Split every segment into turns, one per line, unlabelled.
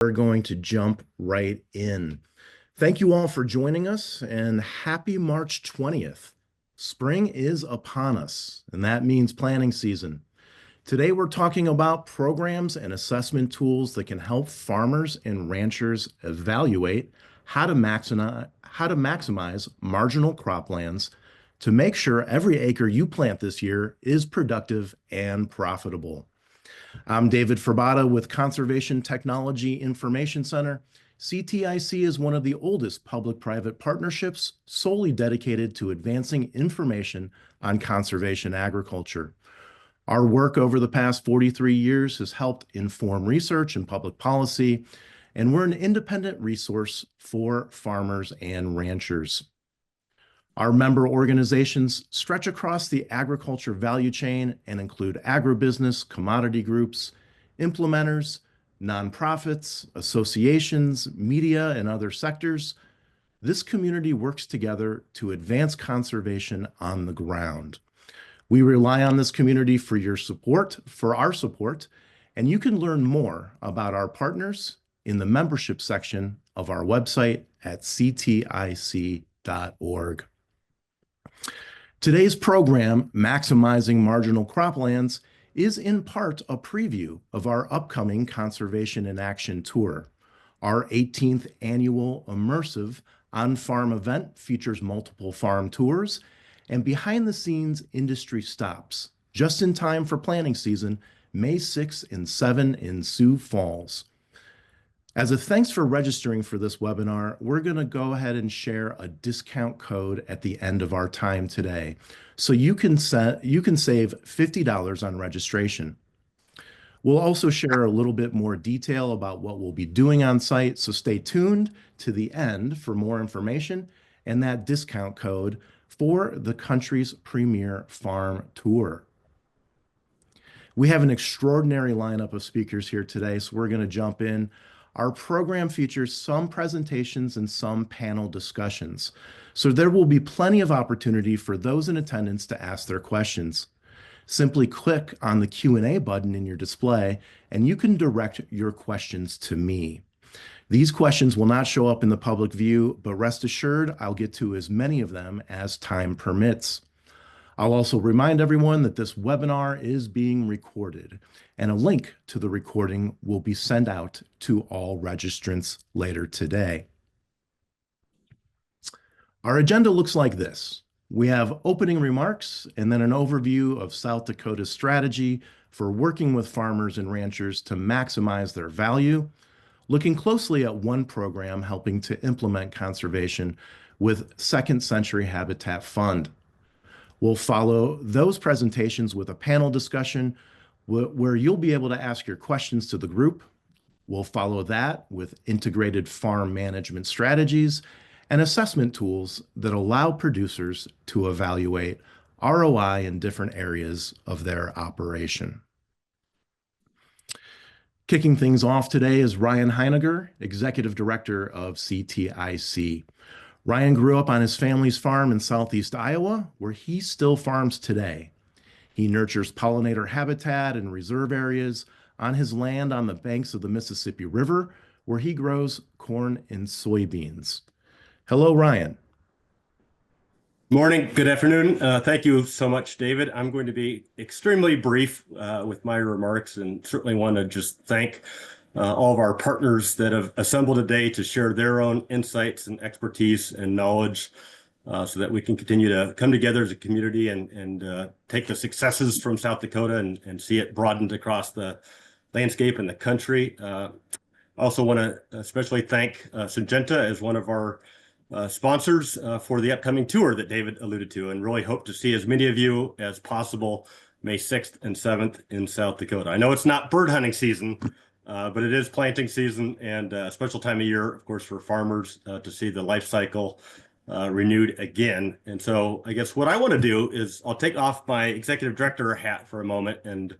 We're going to jump right in. Thank you all for joining us, and happy March 20th. Spring is upon us, and that means planting season. Today, we're talking about programs and assessment tools that can help farmers and ranchers evaluate how to maximize marginal croplands to make sure every acre you plant this year is productive and profitable. I'm David Ferbata with Conservation Technology Information Center. CTIC is one of the oldest public-private partnerships solely dedicated to advancing information on conservation agriculture. Our work over the past 43 years has helped inform research and public policy, and we're an independent resource for farmers and ranchers. Our member organizations stretch across the agriculture value chain and include agribusiness, commodity groups, implementers, nonprofits, associations, media, and other sectors. This community works together to advance conservation on the ground. We rely on this community for your support, and you can learn more about our partners in the membership section of our website at ctic.org. Today's program, Maximizing Marginal Croplands, is in part a preview of our upcoming Conservation in Action Tour. Our 18th annual immersive on-farm event features multiple farm tours and behind-the-scenes industry stops, just in time for planting season, May 6 and 7 in Sioux Falls. As a thanks for registering for this webinar, we're going to go ahead and share a discount code at the end of our time today. So you can save $50 on registration. We'll also share a little bit more detail about what we'll be doing on site, so stay tuned to the end for more information and that discount code for the country's premier farm tour. We have an extraordinary lineup of speakers here today, so we're going to jump in. Our program features some presentations and some panel discussions, so there will be plenty of opportunity for those in attendance to ask their questions. Simply click on the Q&A button in your display, and you can direct your questions to me. These questions will not show up in the public view, but rest assured, I'll get to as many of them as time permits. I'll also remind everyone that this webinar is being recorded, and a link to the recording will be sent out to all registrants later today. Our agenda looks like this. We have opening remarks and then an overview of South Dakota's strategy for working with farmers and ranchers to maximize their value, looking closely at one program helping to implement conservation with Second Century Habitat Fund. We'll follow those presentations with a panel discussion where you'll be able to ask your questions to the group. We'll follow that with integrated farm management strategies and assessment tools that allow producers to evaluate ROI in different areas of their operation. Kicking things off today is Ryan Heiniger, Executive Director of CTIC. Ryan grew up on his family's farm in southeast Iowa, where he still farms today. He nurtures pollinator habitat and reserve areas on his land on the banks of the Mississippi River, where he grows corn and soybeans. Hello, Ryan.
Morning, good afternoon. Thank you so much, David. I'm going to be extremely brief with my remarks, and certainly want to just thank all of our partners that have assembled today to share their own insights and expertise and knowledge so that we can continue to come together as a community and take the successes from South Dakota and see it broadened across the landscape and the country. I also want to especially thank Syngenta as one of our sponsors for the upcoming tour that David alluded to, and really hope to see as many of you as possible May 6th and 7th in South Dakota. I know it's not bird hunting season, but it is planting season and a special time of year, of course, for farmers to see the life cycle renewed again. And so I guess what I want to do is I'll take off my executive director hat for a moment and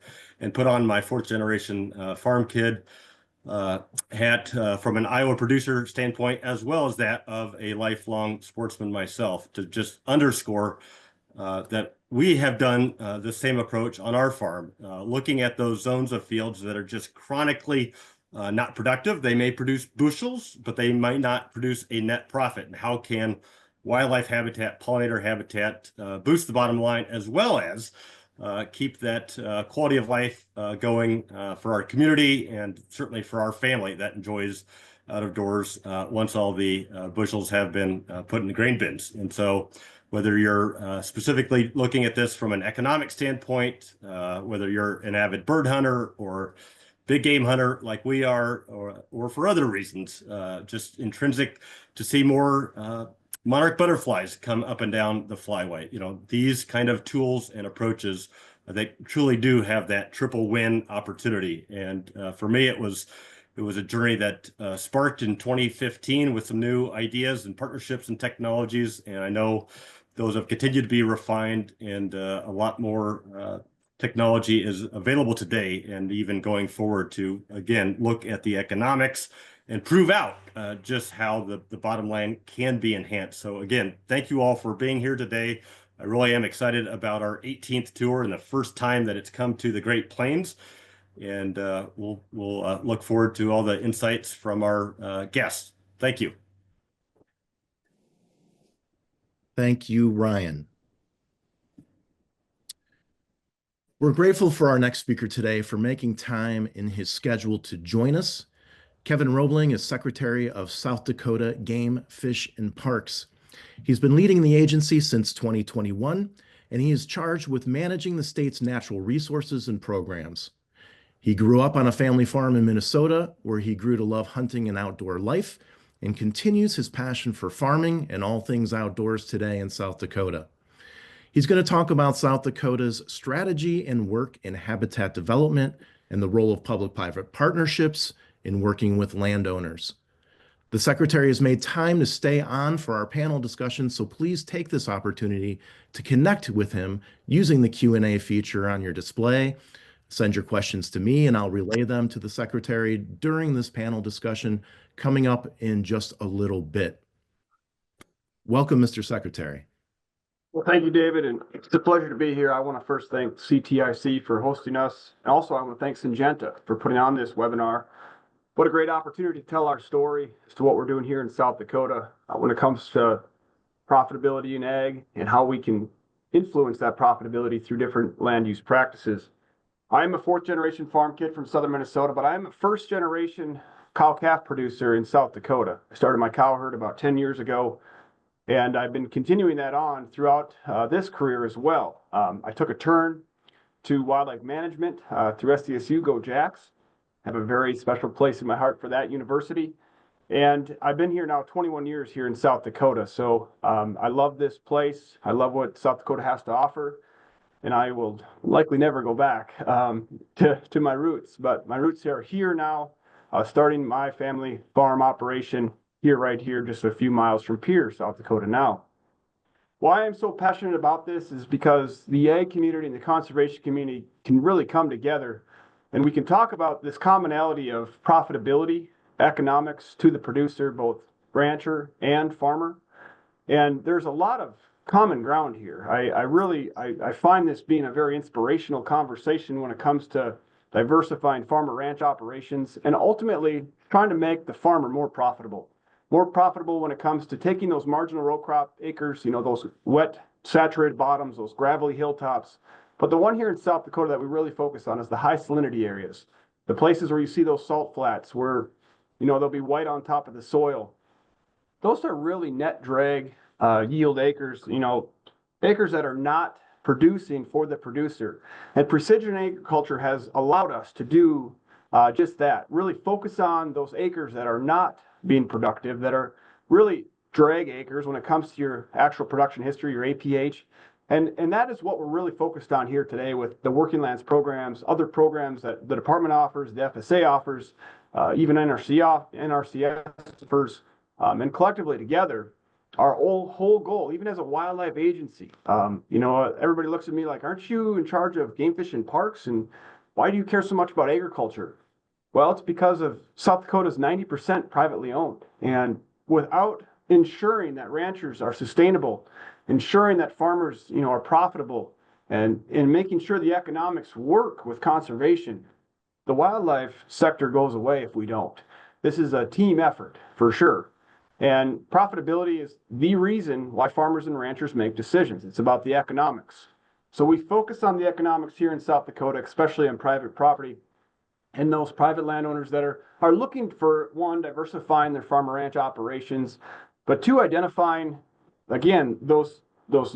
put on my fourth generation farm kid hat from an Iowa producer standpoint, as well as that of a lifelong sportsman myself, to just underscore that we have done the same approach on our farm, looking at those zones of fields that are just chronically not productive. They may produce bushels, but they might not produce a net profit. And how can wildlife habitat, pollinator habitat boost the bottom line, as well as keep that quality of life going for our community and certainly for our family that enjoys out of doors once all the bushels have been put in the grain bins. And so whether you're specifically looking at this from an economic standpoint, whether you're an avid bird hunter or big game hunter like we are, or for other reasons, just intrinsic to see more monarch butterflies come up and down the flyway. These kind of tools and approaches, they truly do have that triple win opportunity. And for me, it was a journey that sparked in 2015 with some new ideas and partnerships and technologies. And I know those have continued to be refined, and a lot more technology is available today, and even going forward to, again, look at the economics and prove out just how the bottom line can be enhanced. So again, thank you all for being here today. I really am excited about our 18th tour and the first time that it's come to the Great Plains. And we'll look forward to all the insights from our guests. Thank you.
Thank you, Ryan. We're grateful for our next speaker today for making time in his schedule to join us. Kevin Roebling is Secretary of South Dakota Game, Fish, and Parks. He's been leading the agency since 2021, and he is charged with managing the state's natural resources and programs. He grew up on a family farm in Minnesota, where he grew to love hunting and outdoor life, and continues his passion for farming and all things outdoors today in South Dakota. He's going to talk about South Dakota's strategy and work in habitat development and the role of public-private partnerships in working with landowners. The Secretary has made time to stay on for our panel discussion, so please take this opportunity to connect with him using the Q&A feature on your display. Send your questions to me, and I'll relay them to the Secretary during this panel discussion coming up in just a little bit. Welcome, Mr. Secretary.
Well, thank you, David, and it's a pleasure to be here. I want to first thank CTIC for hosting us, and also I want to thank Syngenta for putting on this webinar. What a great opportunity to tell our story as to what we're doing here in South Dakota when it comes to profitability in ag and how we can influence that profitability through different land use practices. I am a fourth-generation farm kid from southern Minnesota, but I am a first-generation cow-calf producer in South Dakota. I started my cow herd about 10 years ago, and I've been continuing that on throughout this career as well. I took a turn to wildlife management through SDSU, Go Jacks. I have a very special place in my heart for that university. And I've been here now 21 years here in South Dakota. So I love this place. I love what South Dakota has to offer. And I will likely never go back to my roots. But my roots are here now, starting my family farm operation right here, just a few miles from Pierre, South Dakota now. Why I'm so passionate about this is because the ag community and the conservation community can really come together, and we can talk about this commonality of profitability, economics to the producer, both rancher and farmer. And there's a lot of common ground here. I find this being a very inspirational conversation when it comes to diversifying farmer ranch operations and ultimately trying to make the farmer more profitable when it comes to taking those marginal row crop acres, those wet, saturated bottoms, those gravelly hilltops. But the one here in South Dakota that we really focus on is the high salinity areas, the places where you see those salt flats where, they'll be white on top of the soil. Those are really net drag yield acres, acres that are not producing for the producer. And precision agriculture has allowed us to do just that, really focus on those acres that are not being productive, that are really drag acres when it comes to your actual production history, your APH. And that is what we're really focused on here today with the Working Lands programs, other programs that the department offers, the FSA offers, even NRCS offers, and collectively together, our whole goal, even as a wildlife agency, everybody looks at me like, aren't you in charge of game, fish, and parks? And why do you care so much about agriculture? Well, it's because of South Dakota's 90% privately owned. And without ensuring that ranchers are sustainable, ensuring that farmers, are profitable, and making sure the economics work with conservation, the wildlife sector goes away if we don't. This is a team effort for sure. And profitability is the reason why farmers and ranchers make decisions. It's about the economics. So we focus on the economics here in South Dakota, especially on private property, and those private landowners that are looking for, one, diversifying their farm or ranch operations, but two, identifying, again, those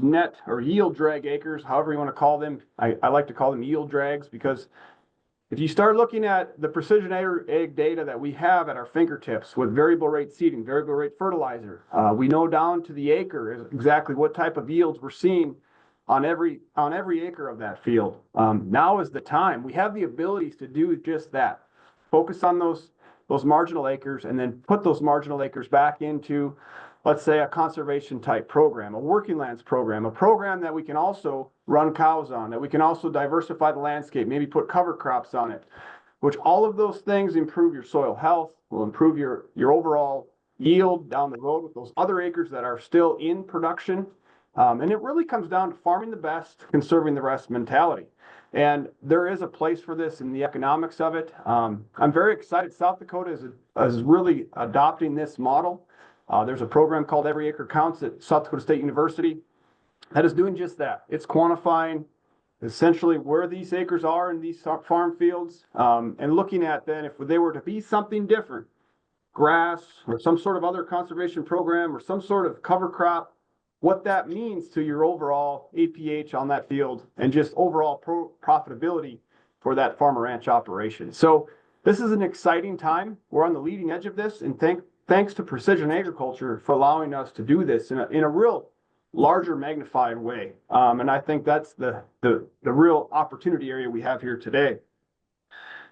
net or yield drag acres, however you want to call them. I like to call them yield drags, because if you start looking at the precision ag data that we have at our fingertips with variable rate seeding, variable rate fertilizer, we know down to the acre exactly what type of yields we're seeing on every acre of that field. Now is the time. We have the abilities to do just that. Focus on those marginal acres, and then put those marginal acres back into, let's say, a conservation type program, a working lands program, a program that we can also run cows on, that we can also diversify the landscape, maybe put cover crops on it, which all of those things improve your soil health, will improve your overall yield down the road with those other acres that are still in production. And it really comes down to farming the best, conserving the rest mentality. And there is a place for this in the economics of it. I'm very excited. South Dakota is really adopting this model. There's a program called Every Acre Counts at South Dakota State University that is doing just that. It's quantifying essentially where these acres are in these farm fields, and looking at then if they were to be something different, grass or some sort of other conservation program or some sort of cover crop, what that means to your overall APH on that field and just overall profitability for that farm or ranch operation. So this is an exciting time. We're on the leading edge of this, and thanks to precision agriculture for allowing us to do this in a real larger magnified way. And I think that's the real opportunity area we have here today.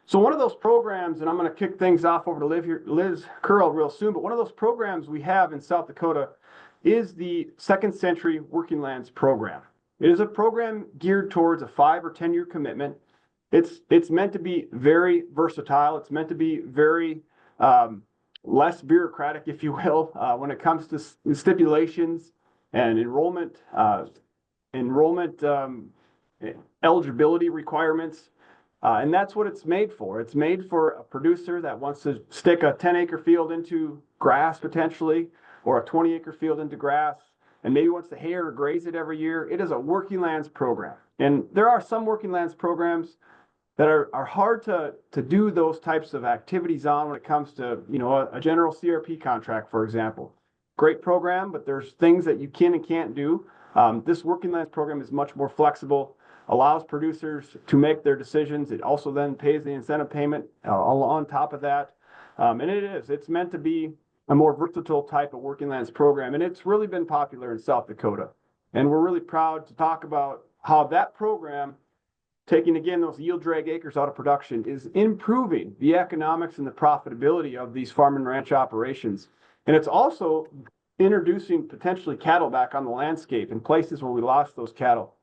So one of those programs, and I'm going to kick things off over to Liz Curl real soon, but one of those programs we have in South Dakota is the Second Century Working Lands Program. It is a program geared towards a 5 or 10 year commitment. It's meant to be very versatile. It's meant to be very less bureaucratic, if you will, when it comes to stipulations and enrollment eligibility requirements. And that's what it's made for. It's made for a producer that wants to stick a 10-acre field into grass potentially, or a 20-acre field into grass, and maybe wants to hay or graze it every year. It is a working lands program. And there are some working lands programs that are hard to do those types of activities on when it comes to, a general CRP contract, for example. Great program, but there's things that you can and can't do. This working lands program is much more flexible, allows producers to make their decisions. It also then pays the incentive payment on top of that. And it's meant to be a more versatile type of working lands program. And it's really been popular in South Dakota. And we're really proud to talk about how that program, taking again those yield drag acres out of production, is improving the economics and the profitability of these farm and ranch operations. And it's also introducing potentially cattle back on the landscape in places where we lost those cattle.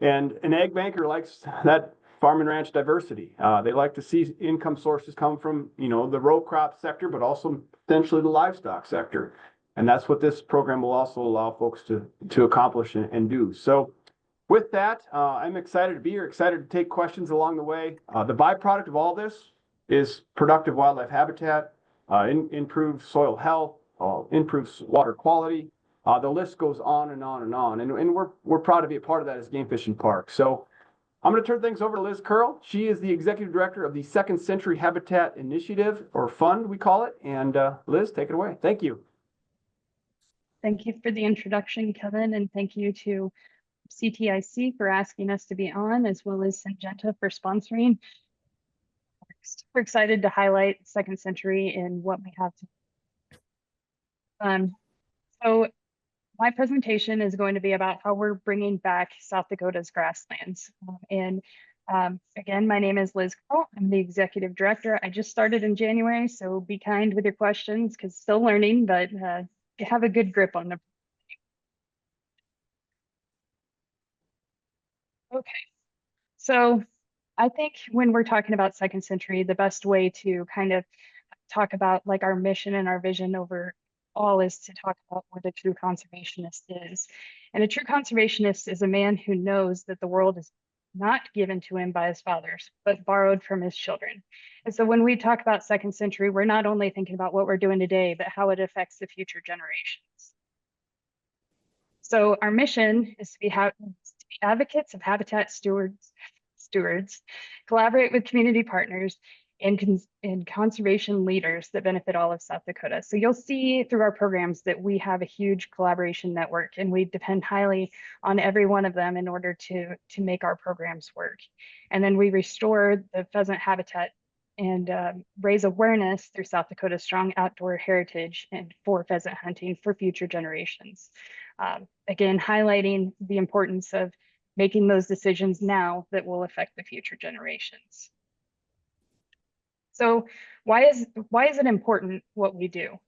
And an ag banker likes that farm and ranch diversity. They like to see income sources come from, the row crop sector, but also potentially the livestock sector. And that's what this program will also allow folks to accomplish and do. So with that, I'm excited to be here, excited to take questions along the way. The byproduct of all this is productive wildlife habitat, improved soil health, improves water quality. The list goes on and on and on. And we're proud to be a part of that as Game Fishing Park. So I'm going to turn things over to Liz Curl. She is the executive director of the Second Century Habitat Initiative, or Fund, we call it. And Liz, take it away. Thank you.
Thank you for the introduction, Kevin, and thank you to CTIC for asking us to be on, as well as Syngenta for sponsoring. We're excited to highlight Second Century and what we have to. So my presentation is going to be about how we're bringing back South Dakota's grasslands. Again, my name is Liz Curl. I'm the executive director. I just started in January, so be kind with your questions because still learning, but have a good grip on them. Okay, so I think when we're talking about Second Century, the best way to kind of talk about like our mission and our vision overall is to talk about what a true conservationist is. And a true conservationist is a man who knows that the world is not given to him by his fathers, but borrowed from his children. And so when we talk about second century, we're not only thinking about what we're doing today, but how it affects the future generations. So our mission is to be advocates of habitat stewards, collaborate with community partners, and conservation leaders that benefit all of South Dakota. So you'll see through our programs that we have a huge collaboration network, and we depend highly on every one of them in order to make our programs work. And then we restore the pheasant habitat and raise awareness through South Dakota's strong outdoor heritage and for pheasant hunting for future generations. Again, highlighting the importance of making those decisions now that will affect the future generations. So why is it important what we do?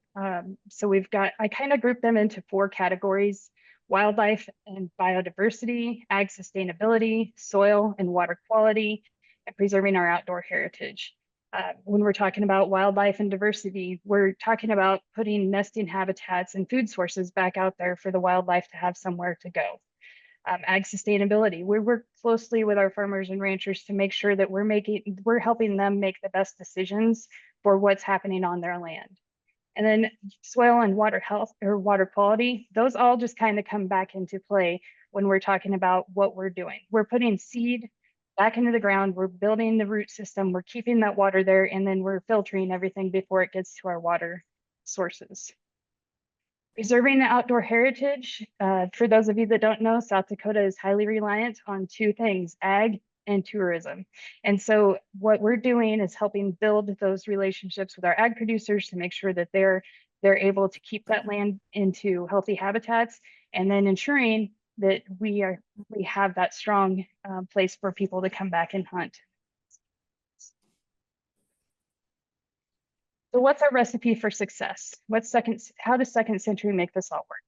So I kind of group them into 4 categories: wildlife and biodiversity, ag sustainability, soil and water quality, and preserving our outdoor heritage. When we're talking about wildlife and diversity, we're talking about putting nesting habitats and food sources back out there for the wildlife to have somewhere to go. Ag sustainability, we work closely with our farmers and ranchers to make sure that we're helping them make the best decisions for what's happening on their land. And then soil and water health or water quality, those all just kind of come back into play when we're talking about what we're doing. We're putting seed back into the ground, we're building the root system, we're keeping that water there, and then we're filtering everything before it gets to our water sources. Preserving the outdoor heritage, for those of you that don't know, South Dakota is highly reliant on 2 things, ag and tourism. And so what we're doing is helping build those relationships with our ag producers to make sure that they're able to keep that land into healthy habitats, and then ensuring that we have that strong place for people to come back and hunt. So what's our recipe for success? How does second century make this all work?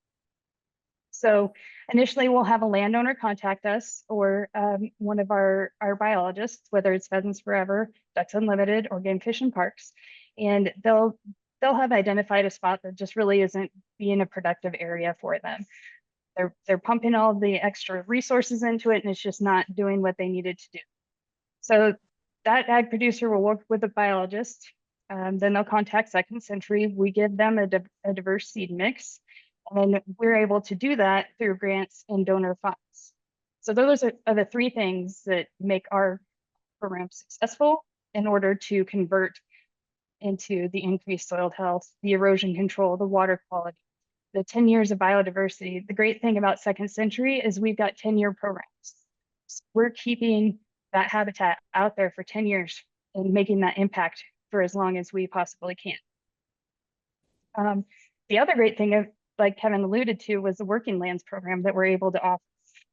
So initially we'll have a landowner contact us, or one of our biologists, whether it's Pheasants Forever, Ducks Unlimited, or Game Fish and Parks, and they'll have identified a spot that just really isn't being a productive area for them. They're pumping all the extra resources into it, and it's just not doing what they needed to do. So that ag producer will work with the biologist. Then they'll contact Second Century. We give them a diverse seed mix, and then we're able to do that through grants and donor funds. So those are the 3 things that make our program successful in order to convert into the increased soil health, the erosion control, the water quality, the 10 years of biodiversity. The great thing about Second Century is we've got 10-year programs. So we're keeping that habitat out there for 10 years and making that impact for as long as we possibly can. The other great thing, like Kevin alluded to, was the working lands program that we're able to offer.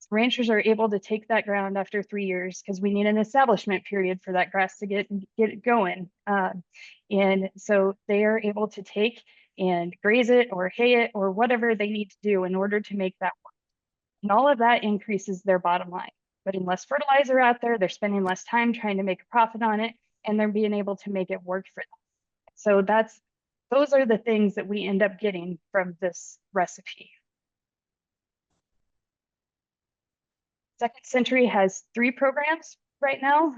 So ranchers are able to take that ground after 3 years, because we need an establishment period for that grass to get it going. And so they are able to take and graze it or hay it or whatever they need to do in order to make that work. And all of that increases their bottom line. Putting less fertilizer out there, they're spending less time trying to make a profit on it, and they're being able to make it work for them. So those are the things that we end up getting from this recipe. Second Century has 3 programs right now.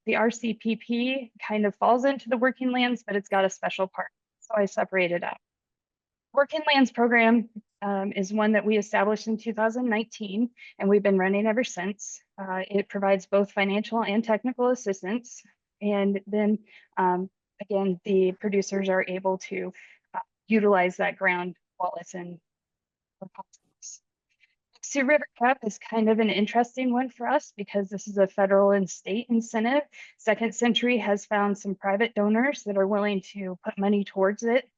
The RCPP kind of falls into the working lands, but it's got a special part, so I separated out. Working lands program is one that we established in 2019, and we've been running ever since. It provides both financial and technical assistance. And then again, the producers are able to utilize that ground while it's in the process. Sioux River Cup is kind of an interesting one for us because this is a federal and state incentive. Second Century has found some private donors that are willing to put money towards it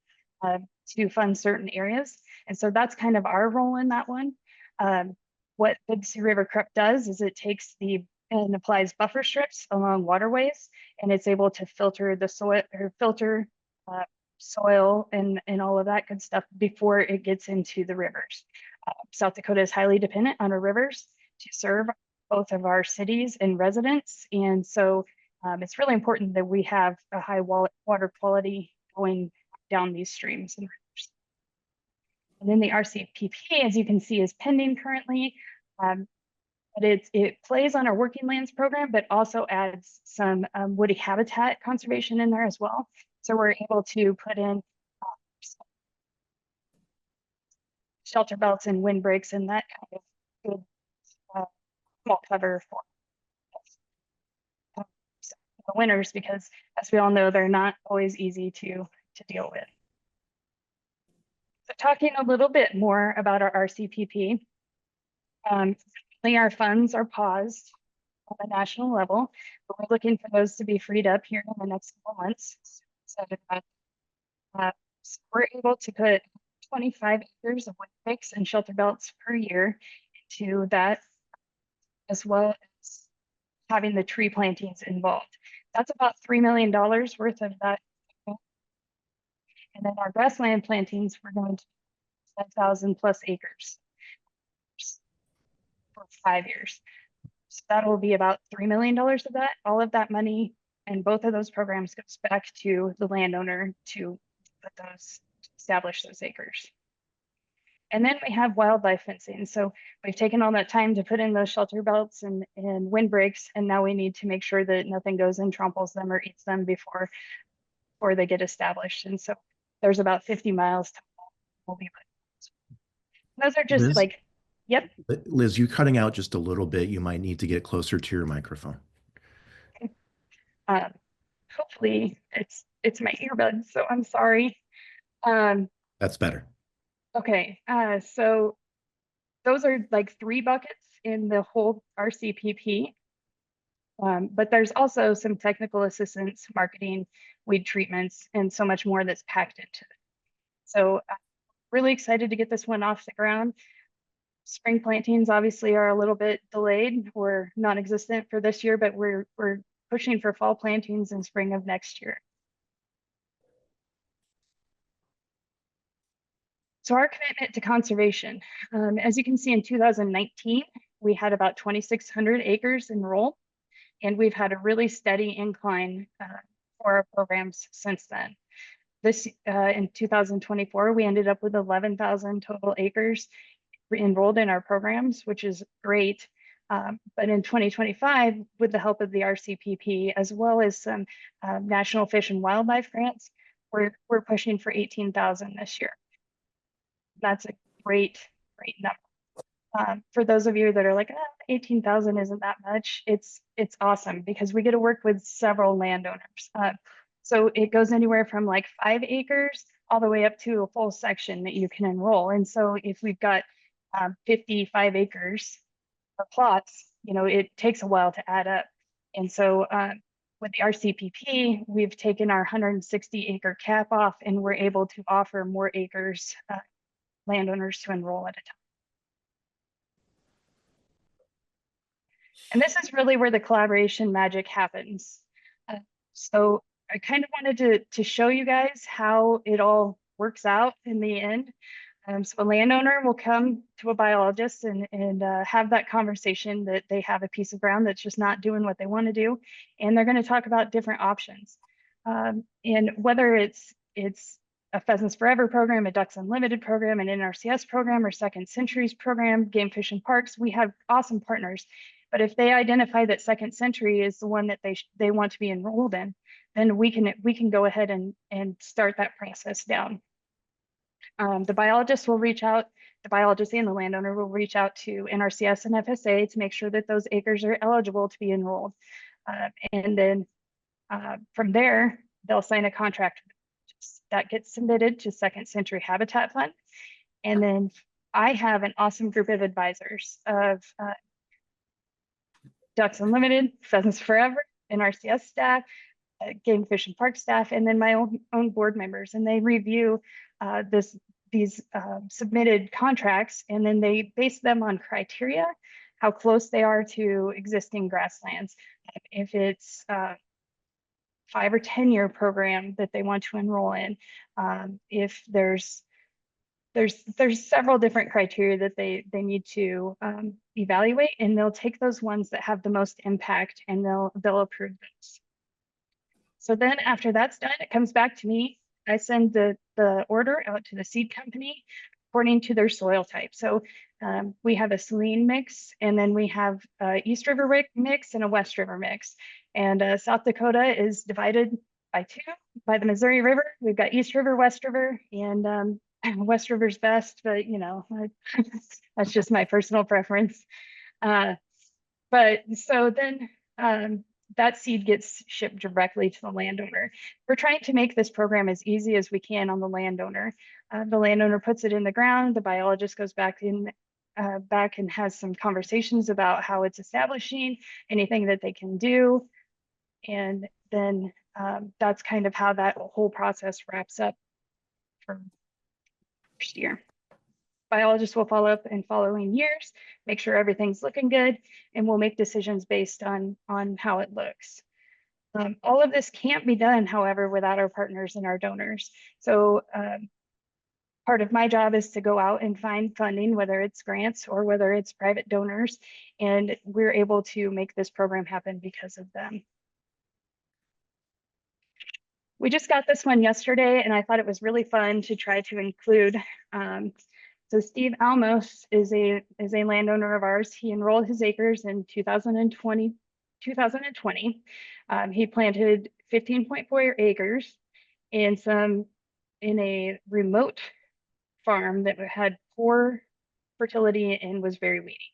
to fund certain areas. And so that's kind of our role in that one. What the Sioux River Cup does is it takes and applies buffer strips along waterways, and it's able to filter the soil, or filter soil and all of that good stuff before it gets into the rivers. South Dakota is highly dependent on our rivers to serve both of our cities and residents, and so it's really important that we have a high water quality going down these streams and rivers. And then the RCPP, as you can see, is pending currently. but it plays on our working lands program, but also adds some woody habitat conservation in there as well. So we're able to put in shelter belts and windbreaks and that kind of good small cover for the winters, because as we all know, they're not always easy to deal with. So talking a little bit more about our RCPP, our funds are paused at the national level, but we're looking for those to be freed up here in the next couple months. So we're able to put 25 acres of windbreaks and shelter belts per year into that, as well as having the tree plantings involved. That's about $3 million worth of that. And then our grassland plantings, we're going to 10,000 plus acres for 5 years. So that will be about $3 million of that. All of that money and both of those programs goes back to the landowner to establish those acres. And then we have wildlife fencing. So we've taken all that time to put in those shelter belts and windbreaks, and now we need to make sure that nothing goes and tramples them or eats them before they get established. And so there's about 50 miles we'll be putting. Those are just
Liz?
like, yep.
Liz, you're cutting out just a little bit. You might need to get closer to your microphone.
Okay. Hopefully it's my earbuds, so I'm sorry.
That's better.
Okay, so those are like 3 buckets in the whole RCPP. But there's also some technical assistance, marketing, weed treatments, and so much more that's packed into it. So I'm really excited to get this one off the ground. Spring plantings obviously are a little bit delayed or non-existent for this year, but we're pushing for fall plantings in spring of next year. So our commitment to conservation, as you can see in 2019, we had about 2,600 acres enrolled, and we've had a really steady incline for our programs since then. This in 2024, we ended up with 11,000 total acres enrolled in our programs, which is great. But in 2025, with the help of the RCPP, as well as some National Fish and Wildlife grants, we're pushing for 18,000 this year. That's a great number. For those of you that are like, 18,000 isn't that much, it's awesome because we get to work with several landowners. So it goes anywhere from like 5 acres all the way up to a full section that you can enroll. And so if we've got 55 acres of plots, it takes a while to add up. And so with the RCPP, we've taken our 160 acre cap off, and we're able to offer more acres landowners to enroll at a time. And this is really where the collaboration magic happens. So I kind of wanted to show you guys how it all works out in the end. So a landowner will come to a biologist and have that conversation that they have a piece of ground that's just not doing what they want to do. And they're going to talk about different options. And whether it's a Pheasants Forever program, a Ducks Unlimited program, an NRCS program, or Second Century's program, Game Fish and Parks, we have awesome partners. But if they identify that Second Century is the one that they want to be enrolled in, then we can go ahead and start that process down. The biologist will reach out, the biologist and the landowner will reach out to NRCS and FSA to make sure that those acres are eligible to be enrolled. And then from there, they'll sign a contract that gets submitted to Second Century Habitat Fund. And then I have an awesome group of advisors of Ducks Unlimited, Pheasants Forever, NRCS staff, Game Fish and Park staff, and then my own board members. And they review these submitted contracts, and then they base them on criteria, how close they are to existing grasslands. If it's 5 or 10 year program that they want to enroll in, if there's several different criteria that they need to evaluate, and they'll take those ones that have the most impact and they'll approve those. So then after that's done, it comes back to me. I send the order out to the seed company. according to their soil type. So we have a saline mix, and then we have a East River mix and a West River mix. And South Dakota is divided by two by the Missouri River. We've got East River, West River, and West River's best, but you know, that's just my personal preference. But so then that seed gets shipped directly to the landowner. We're trying to make this program as easy as we can on the landowner. The landowner puts it in the ground. The biologist goes back and has some conversations about how it's establishing, anything that they can do. And then that's kind of how that whole process wraps up for first year. Biologists will follow up in following years, make sure everything's looking good, and we'll make decisions based on how it looks. All of this can't be done, however, without our partners and our donors. So part of my job is to go out and find funding, whether it's grants or whether it's private donors, and we're able to make this program happen because of them. We just got this one yesterday, and I thought it was really fun to try to include. So Steve Almos is a landowner of ours. He enrolled his acres in 2020. He planted 15.4 acres in a remote farm that had poor fertility and was very weedy.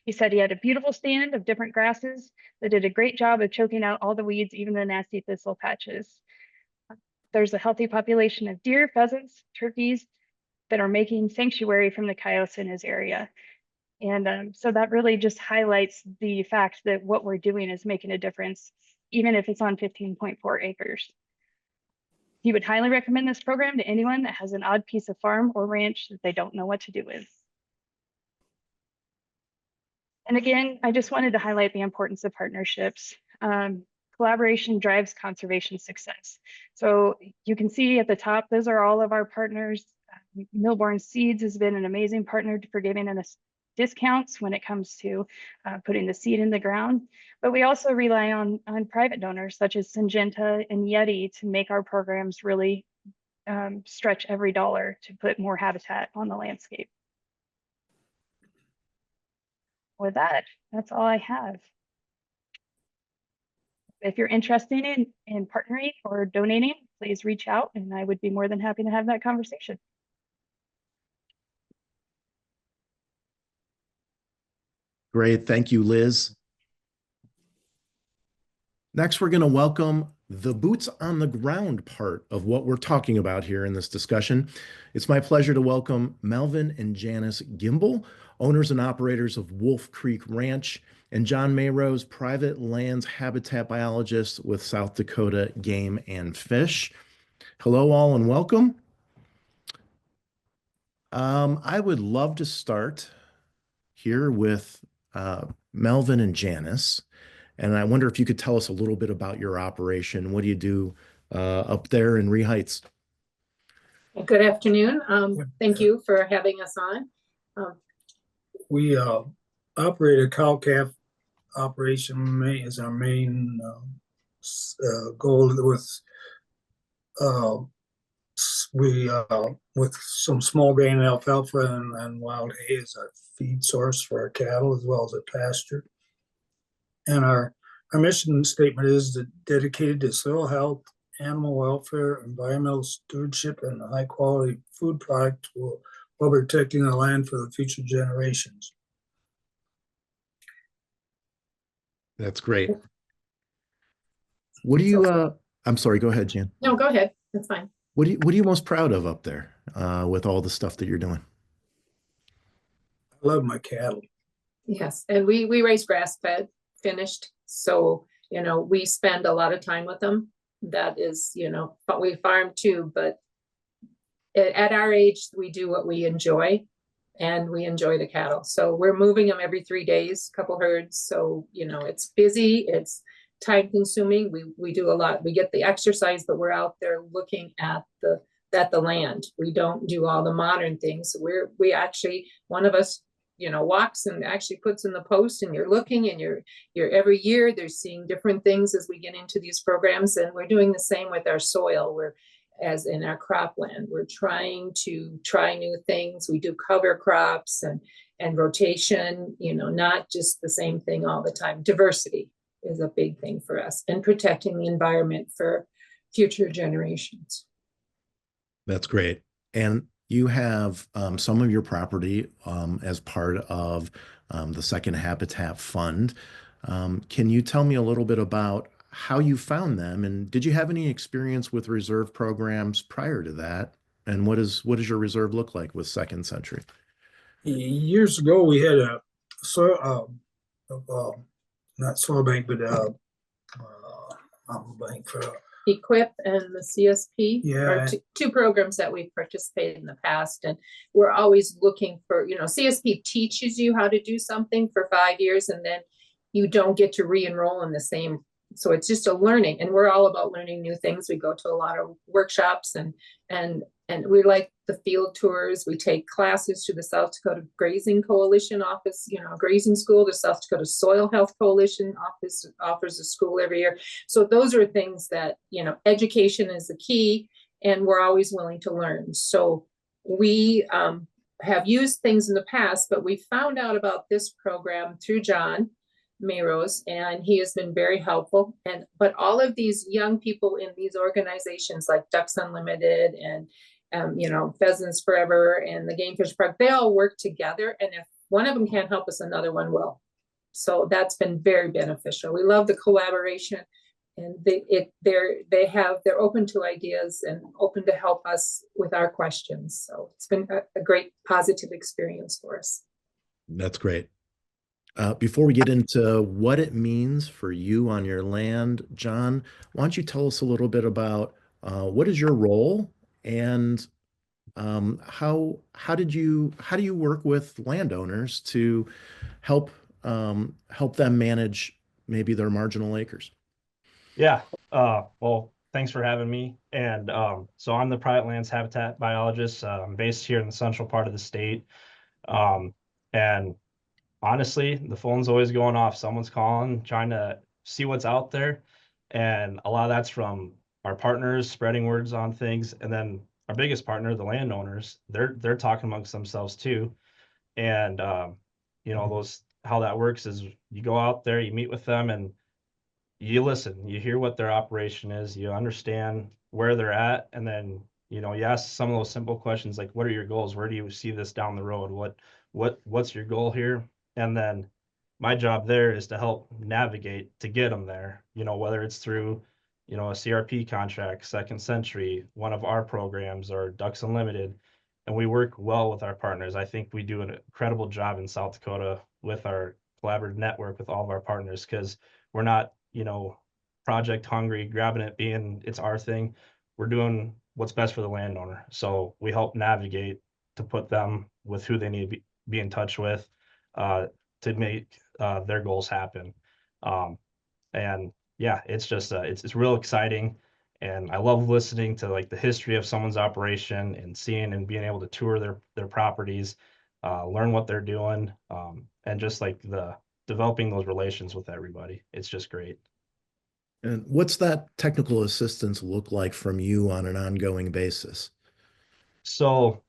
He said he had a beautiful stand of different grasses that did a great job of choking out all the weeds, even the nasty thistle patches. There's a healthy population of deer, pheasants, turkeys that are making sanctuary from the coyotes in his area. And so that really just highlights the fact that what we're doing is making a difference, even if it's on 15.4 acres. He would highly recommend this program to anyone that has an odd piece of farm or ranch that they don't know what to do with. And again, I just wanted to highlight the importance of partnerships. Collaboration drives conservation success. So you can see at the top, those are all of our partners. Millborn Seeds has been an amazing partner for giving us discounts when it comes to putting the seed in the ground. But we also rely on private donors such as Syngenta and Yeti to make our programs really stretch every dollar to put more habitat on the landscape. With that, that's all I have. If you're interested in partnering or donating, please reach out and I would be more than happy to have that conversation.
Great. Thank you, Liz. Next, we're going to welcome the boots on the ground part of what we're talking about here in this discussion. It's my pleasure to welcome Melvin and Janice Gimbel, owners and operators of Wolf Creek Ranch, and John Mayrose, private lands habitat biologist with South Dakota Game and Fish. Hello, all, and welcome. I would love to start here with Melvin and Janice. And I wonder if you could tell us a little bit about your operation. What do you do up there in Ree Heights?
Good afternoon. Thank you for having us on.
We operate a cow-calf operation is our main goal with some small grain alfalfa and wild hay as our feed source for our cattle as well as a pasture. And our mission statement is dedicated to soil health, animal welfare, environmental stewardship, and a high quality food product while protecting the land for the future generations.
That's great. What do you, I'm sorry, go ahead, Jan.
No, go ahead. That's fine.
What are you most proud of up there with all the stuff that you're doing?
I love my cattle.
Yes, and we raise grass-fed, finished. So, you know, we spend a lot of time with them. That is, you know, but we farm too, but at our age, we do what we enjoy and we enjoy the cattle. So we're moving them every 3 days, couple herds. So, you know, it's busy, it's time consuming. We do a lot. We get the exercise, but we're out there looking at the land. We don't do all the modern things. We actually, one of us, you know, walks and actually puts in the post, and you're looking, and you're every year they're seeing different things as we get into these programs. And we're doing the same with our soil. as in our cropland. We're trying to try new things. We do cover crops and rotation, you know, not just the same thing all the time. Diversity is a big thing for us, and protecting the environment for future generations.
That's great. And you have some of your property as part of the Second Habitat Fund. Can you tell me a little bit about how you found them, and did you have any experience with reserve programs prior to that? And what does your reserve look like with Second Century?
Years ago, we had a soil, not soil bank, but bank for
Equip and the CSP are
Yeah.
two programs that we've participated in the past, and we're always looking for, you know, CSP teaches you how to do something for 5 years, and then you don't get to re-enroll in the same. So it's just a learning, and we're all about learning new things. We go to a lot of workshops and we like the field tours. We take classes to the South Dakota Grazing Coalition office, you know, grazing school. The South Dakota Soil Health Coalition office offers a school every year. So those are things that, you know, education is the key, and we're always willing to learn. So we have used things in the past, but we found out about this program through John Mayros, and he has been very helpful. But all of these young people in these organizations like Ducks Unlimited and you know, Pheasants Forever and the Game Fish Park, they all work together, and if one of them can't help us, another one will. So that's been very beneficial. We love the collaboration, and they're open to ideas and open to help us with our questions. So it's been a great positive experience for us.
That's great. Before we get into what it means for you on your land, John, why don't you tell us a little bit about what is your role, and how do you work with landowners to help them manage maybe their marginal acres?
Yeah. Well, thanks for having me. And so I'm the private lands habitat biologist. I'm based here in the central part of the state. And honestly, the phone's always going off. Someone's calling, trying to see what's out there. And a lot of that's from our partners spreading words on things. And then our biggest partner, the landowners, they're talking amongst themselves too. And you know, how that works is you go out there, you meet with them, and you listen, you hear what their operation is, you understand where they're at, and then, you know, you ask some of those simple questions like, what are your goals? Where do you see this down the road? What's your goal here? And then my job there is to help navigate to get them there, you know, whether it's through, you know, a CRP contract, Second Century, one of our programs, or Ducks Unlimited. And we work well with our partners. I think we do an incredible job in South Dakota with our collaborative network with all of our partners, because we're not, you know, project hungry, grabbing it, being it's our thing. We're doing what's best for the landowner. So we help navigate to put them with who they need to be in touch with to make their goals happen. And yeah, it's just it's real exciting, and I love listening to like the history of someone's operation and seeing and being able to tour their properties, learn what they're doing, and just like the developing those relations with everybody. It's just great.
And what's that technical assistance look like from you on an ongoing basis?
So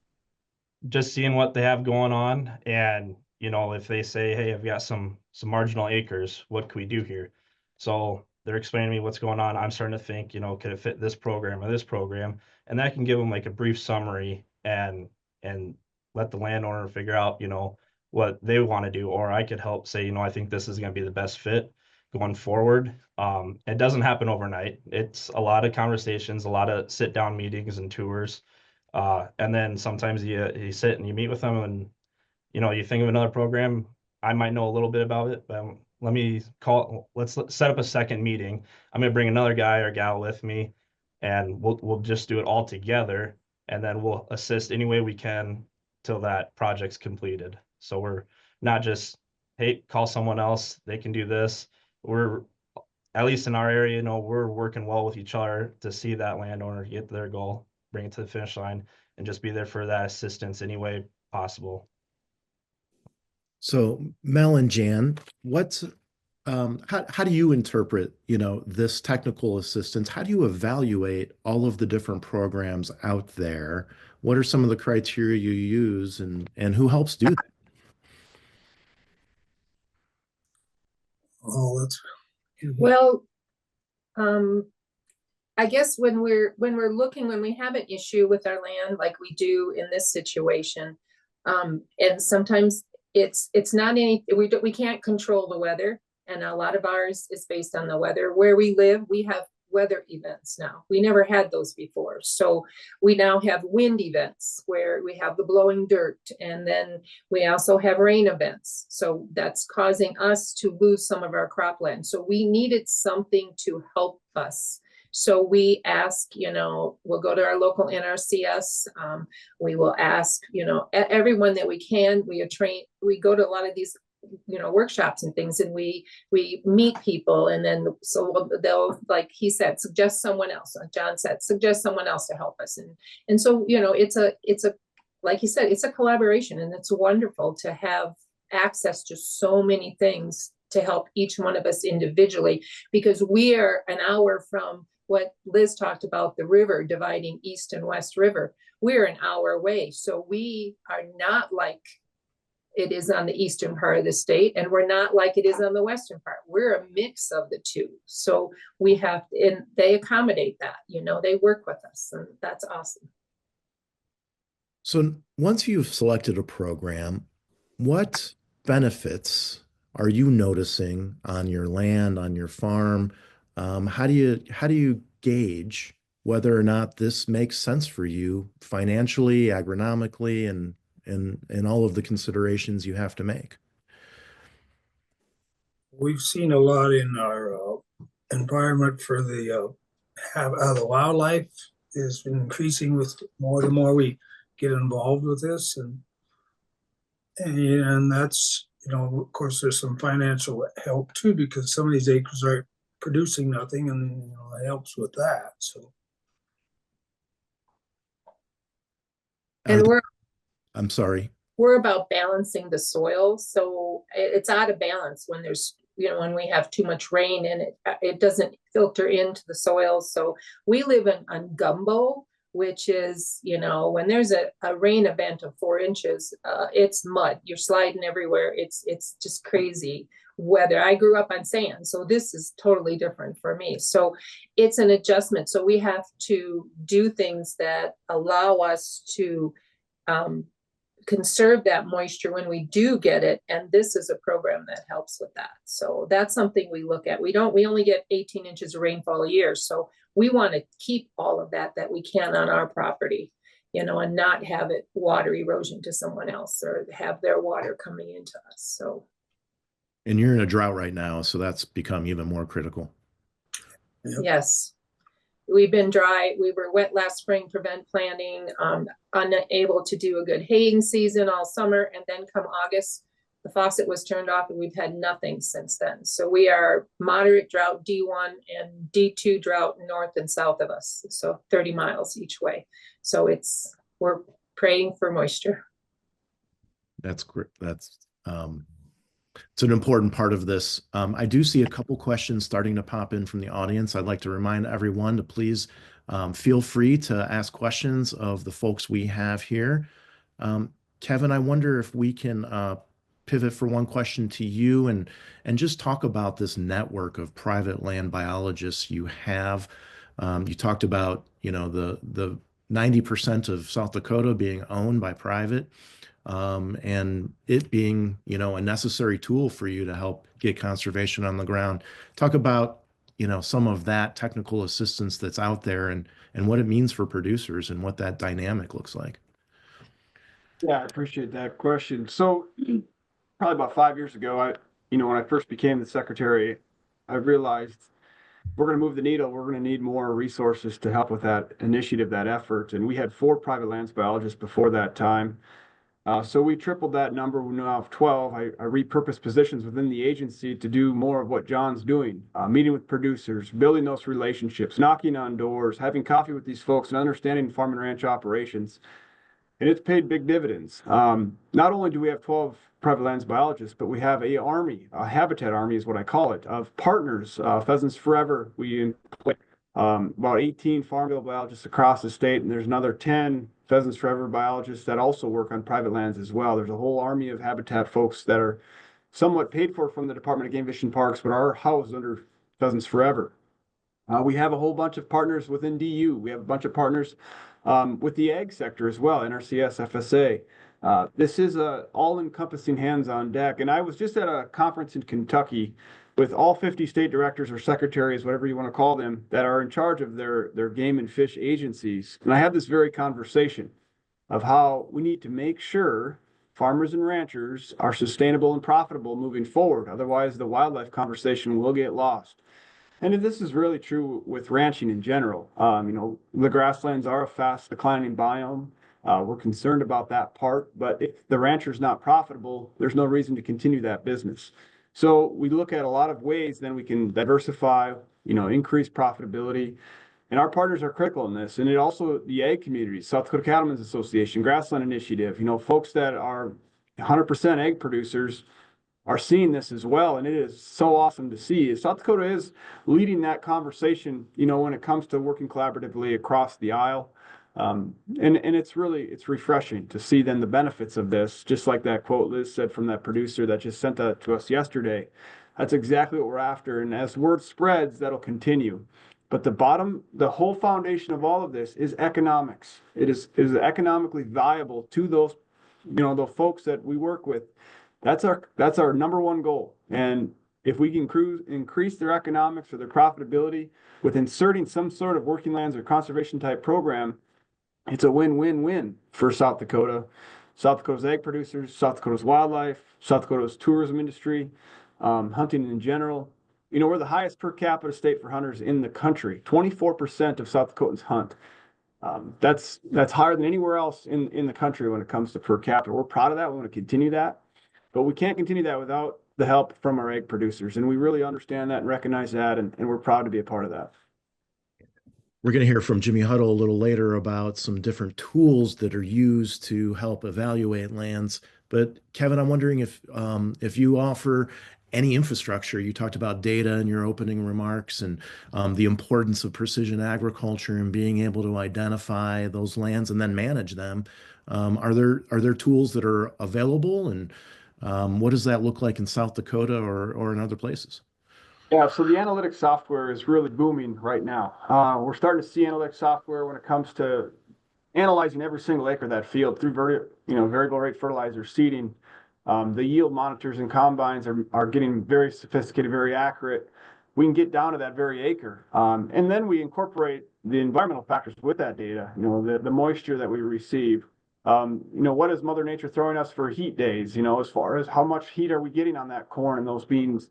just seeing what they have going on, and you know, if they say, hey, I've got some marginal acres, what can we do here? So they're explaining to me what's going on. I'm starting to think, you know, could it fit this program or this program? And that can give them like a brief summary and let the landowner figure out, you know, what they want to do. Or I could help say, you know, I think this is going to be the best fit going forward. It doesn't happen overnight. It's a lot of conversations, a lot of sit down meetings and tours. And then sometimes you sit and you meet with them, and you know, you think of another program. I might know a little bit about it, but let's set up a second meeting. I'm gonna bring another guy or gal with me, and we'll just do it all together, and then we'll assist any way we can till that project's completed. So we're not just, hey, call someone else, they can do this. We're, at least in our area, you know, we're working well with each other to see that landowner get their goal, bring it to the finish line, and just be there for that assistance any way possible.
So Mel and Jan, what's how do you interpret, this technical assistance? How do you evaluate all of the different programs out there? What are some of the criteria you use and who helps do that?
Oh, that's.
Well, I guess when we have an issue with our land, like we do in this situation, and sometimes it's not we can't control the weather, and a lot of ours is based on the weather. Where we live, we have weather events now. We never had those before. So we now have wind events where we have the blowing dirt, and then we also have rain events. So that's causing us to lose some of our cropland. So we needed something to help us. So we ask, we'll go to our local NRCS. We will ask, everyone that we can. We go to a lot of these workshops and things, and we meet people, and then so they'll, like he said, suggest someone else. John said, suggest someone else to help us, and so it's a like he said, it's a collaboration, and it's wonderful to have access to so many things to help each one of us individually, because we are an hour from what Liz talked about, the river dividing East and West River. We're an hour away, so we are not like it is on the eastern part of the state, and we're not like it is on the western part. We're a mix of the two. So we have, and they accommodate that, they work with us, and that's awesome.
So once you've selected a program, what benefits are you noticing on your land, on your farm? How do you gauge whether or not this makes sense for you financially, agronomically, and all of the considerations you have to make?
We've seen a lot in our environment for the wildlife is increasing with the more we get involved with this, and that's, of course, there's some financial help too, because some of these acres aren't producing nothing, and it helps with that. So,
and
I'm sorry.
We're about balancing the soil, so it's out of balance when there's when we have too much rain, and it doesn't filter into the soil. So we live on gumbo, which is, when there's a rain event of 4 inches, it's mud. You're sliding everywhere. It's just crazy weather. I grew up on sand, so this is totally different for me. So it's an adjustment. So we have to do things that allow us to conserve that moisture when we do get it, and this is a program that helps with that. So that's something we look at. We only get 18 inches of rainfall a year, so we want to keep all of that we can on our property, and not have it water erosion to someone else or have their water coming into us. So,
and you're in a drought right now, so that's become even more critical.
Yep.
Yes. We've been dry. We were wet last spring, prevent planting, unable to do a good haying season all summer. And then come August, the faucet was turned off, and we've had nothing since then. So we are moderate drought D1 and D2 drought north and south of us. So 30 miles each way. So we're praying for moisture.
That's great. It's an important part of this. I do see a couple questions starting to pop in from the audience. I'd like to remind everyone to please feel free to ask questions of the folks we have here. Kevin, I wonder if we can pivot for one question to you and just talk about this network of private land biologists you have. You talked about, the 90% of South Dakota being owned by private. And it being, a necessary tool for you to help get conservation on the ground. Talk about, some of that technical assistance that's out there and what it means for producers and what that dynamic looks like.
Yeah, I appreciate that question. So probably about 5 years ago, when I first became the secretary, I realized we're going to move the needle. We're going to need more resources to help with that initiative, that effort. And we had 4 private lands biologists before that time. So we tripled that number. We now have 12. I repurposed positions within the agency to do more of what John's doing, meeting with producers, building those relationships, knocking on doors, having coffee with these folks, and understanding farm and ranch operations. and it's paid big dividends. Not only do we have 12 private lands biologists, but we have a habitat army is what I call it, of partners. Pheasants Forever, we employ about 18 farm bill biologists across the state, and there's another 10 Pheasants Forever biologists that also work on private lands as well. There's a whole army of habitat folks that are somewhat paid for from the Department of Game Fish and Parks, but are housed under Pheasants Forever. We have a whole bunch of partners within DU. We have a bunch of partners with the ag sector as well, NRCS, FSA. This is a all-encompassing hands on deck. And I was just at a conference in Kentucky with all 50 state directors or secretaries, whatever you want to call them, that are in charge of their game and fish agencies. And I had this very conversation of how we need to make sure farmers and ranchers are sustainable and profitable moving forward. Otherwise, the wildlife conversation will get lost. And this is really true with ranching in general. The grasslands are a fast declining biome. We're concerned about that part, but if the rancher's not profitable, there's no reason to continue that business. So we look at a lot of ways then we can diversify, increase profitability. And our partners are critical in this. And it also, the ag communities, South Dakota Cattlemen's Association, Grassland Initiative, folks that are 100% egg producers are seeing this as well. And it is so awesome to see. South Dakota is leading that conversation, when it comes to working collaboratively across the aisle. And it's refreshing to see then the benefits of this, just like that quote Liz said from that producer that just sent that to us yesterday. That's exactly what we're after. And as word spreads, that'll continue. But the whole foundation of all of this is economics. It is economically viable to those, the folks that we work with. That's our number one goal. And if we can increase their economics or their profitability with inserting some sort of working lands or conservation type program, it's a win-win-win for South Dakota, South Dakota's egg producers, South Dakota's wildlife, South Dakota's tourism industry, hunting in general. We're the highest per capita state for hunters in the country. 24% of South Dakotans hunt. That's higher than anywhere else in the country when it comes to per capita. We're proud of that. We want to continue that. But we can't continue that without the help from our egg producers. And we really understand that and recognize that. And we're proud to be a part of that.
We're going to hear from Jimmy Huddle a little later about some different tools that are used to help evaluate lands. But Kevin, I'm wondering if you offer any infrastructure. You talked about data in your opening remarks and the importance of precision agriculture and being able to identify those lands and then manage them. Are there tools that are available, and what does that look like in South Dakota or in other places?
Yeah, so the analytics software is really booming right now. We're starting to see analytics software when it comes to analyzing every single acre of that field through variable rate fertilizer seeding. The yield monitors and combines are getting very sophisticated, very accurate. We can get down to that very acre. And then we incorporate the environmental factors with that data, the moisture that we receive. What is Mother Nature throwing us for heat days, as far as how much heat are we getting on that corn and those beans.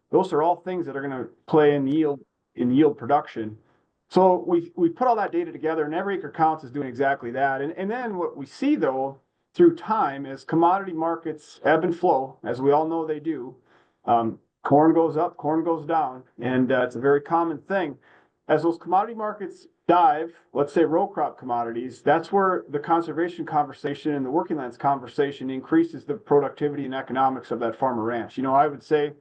Those are all things that are going to play in yield production. So we put all that data together, and every acre counts is doing exactly that. And then what we see, though, through time is commodity markets ebb and flow, as we all know they do. Corn goes up, corn goes down, and it's a very common thing. As those commodity markets dive, let's say row crop commodities, that's where the conservation conversation and the working lands conversation increases the productivity and economics of that farm or ranch. I would say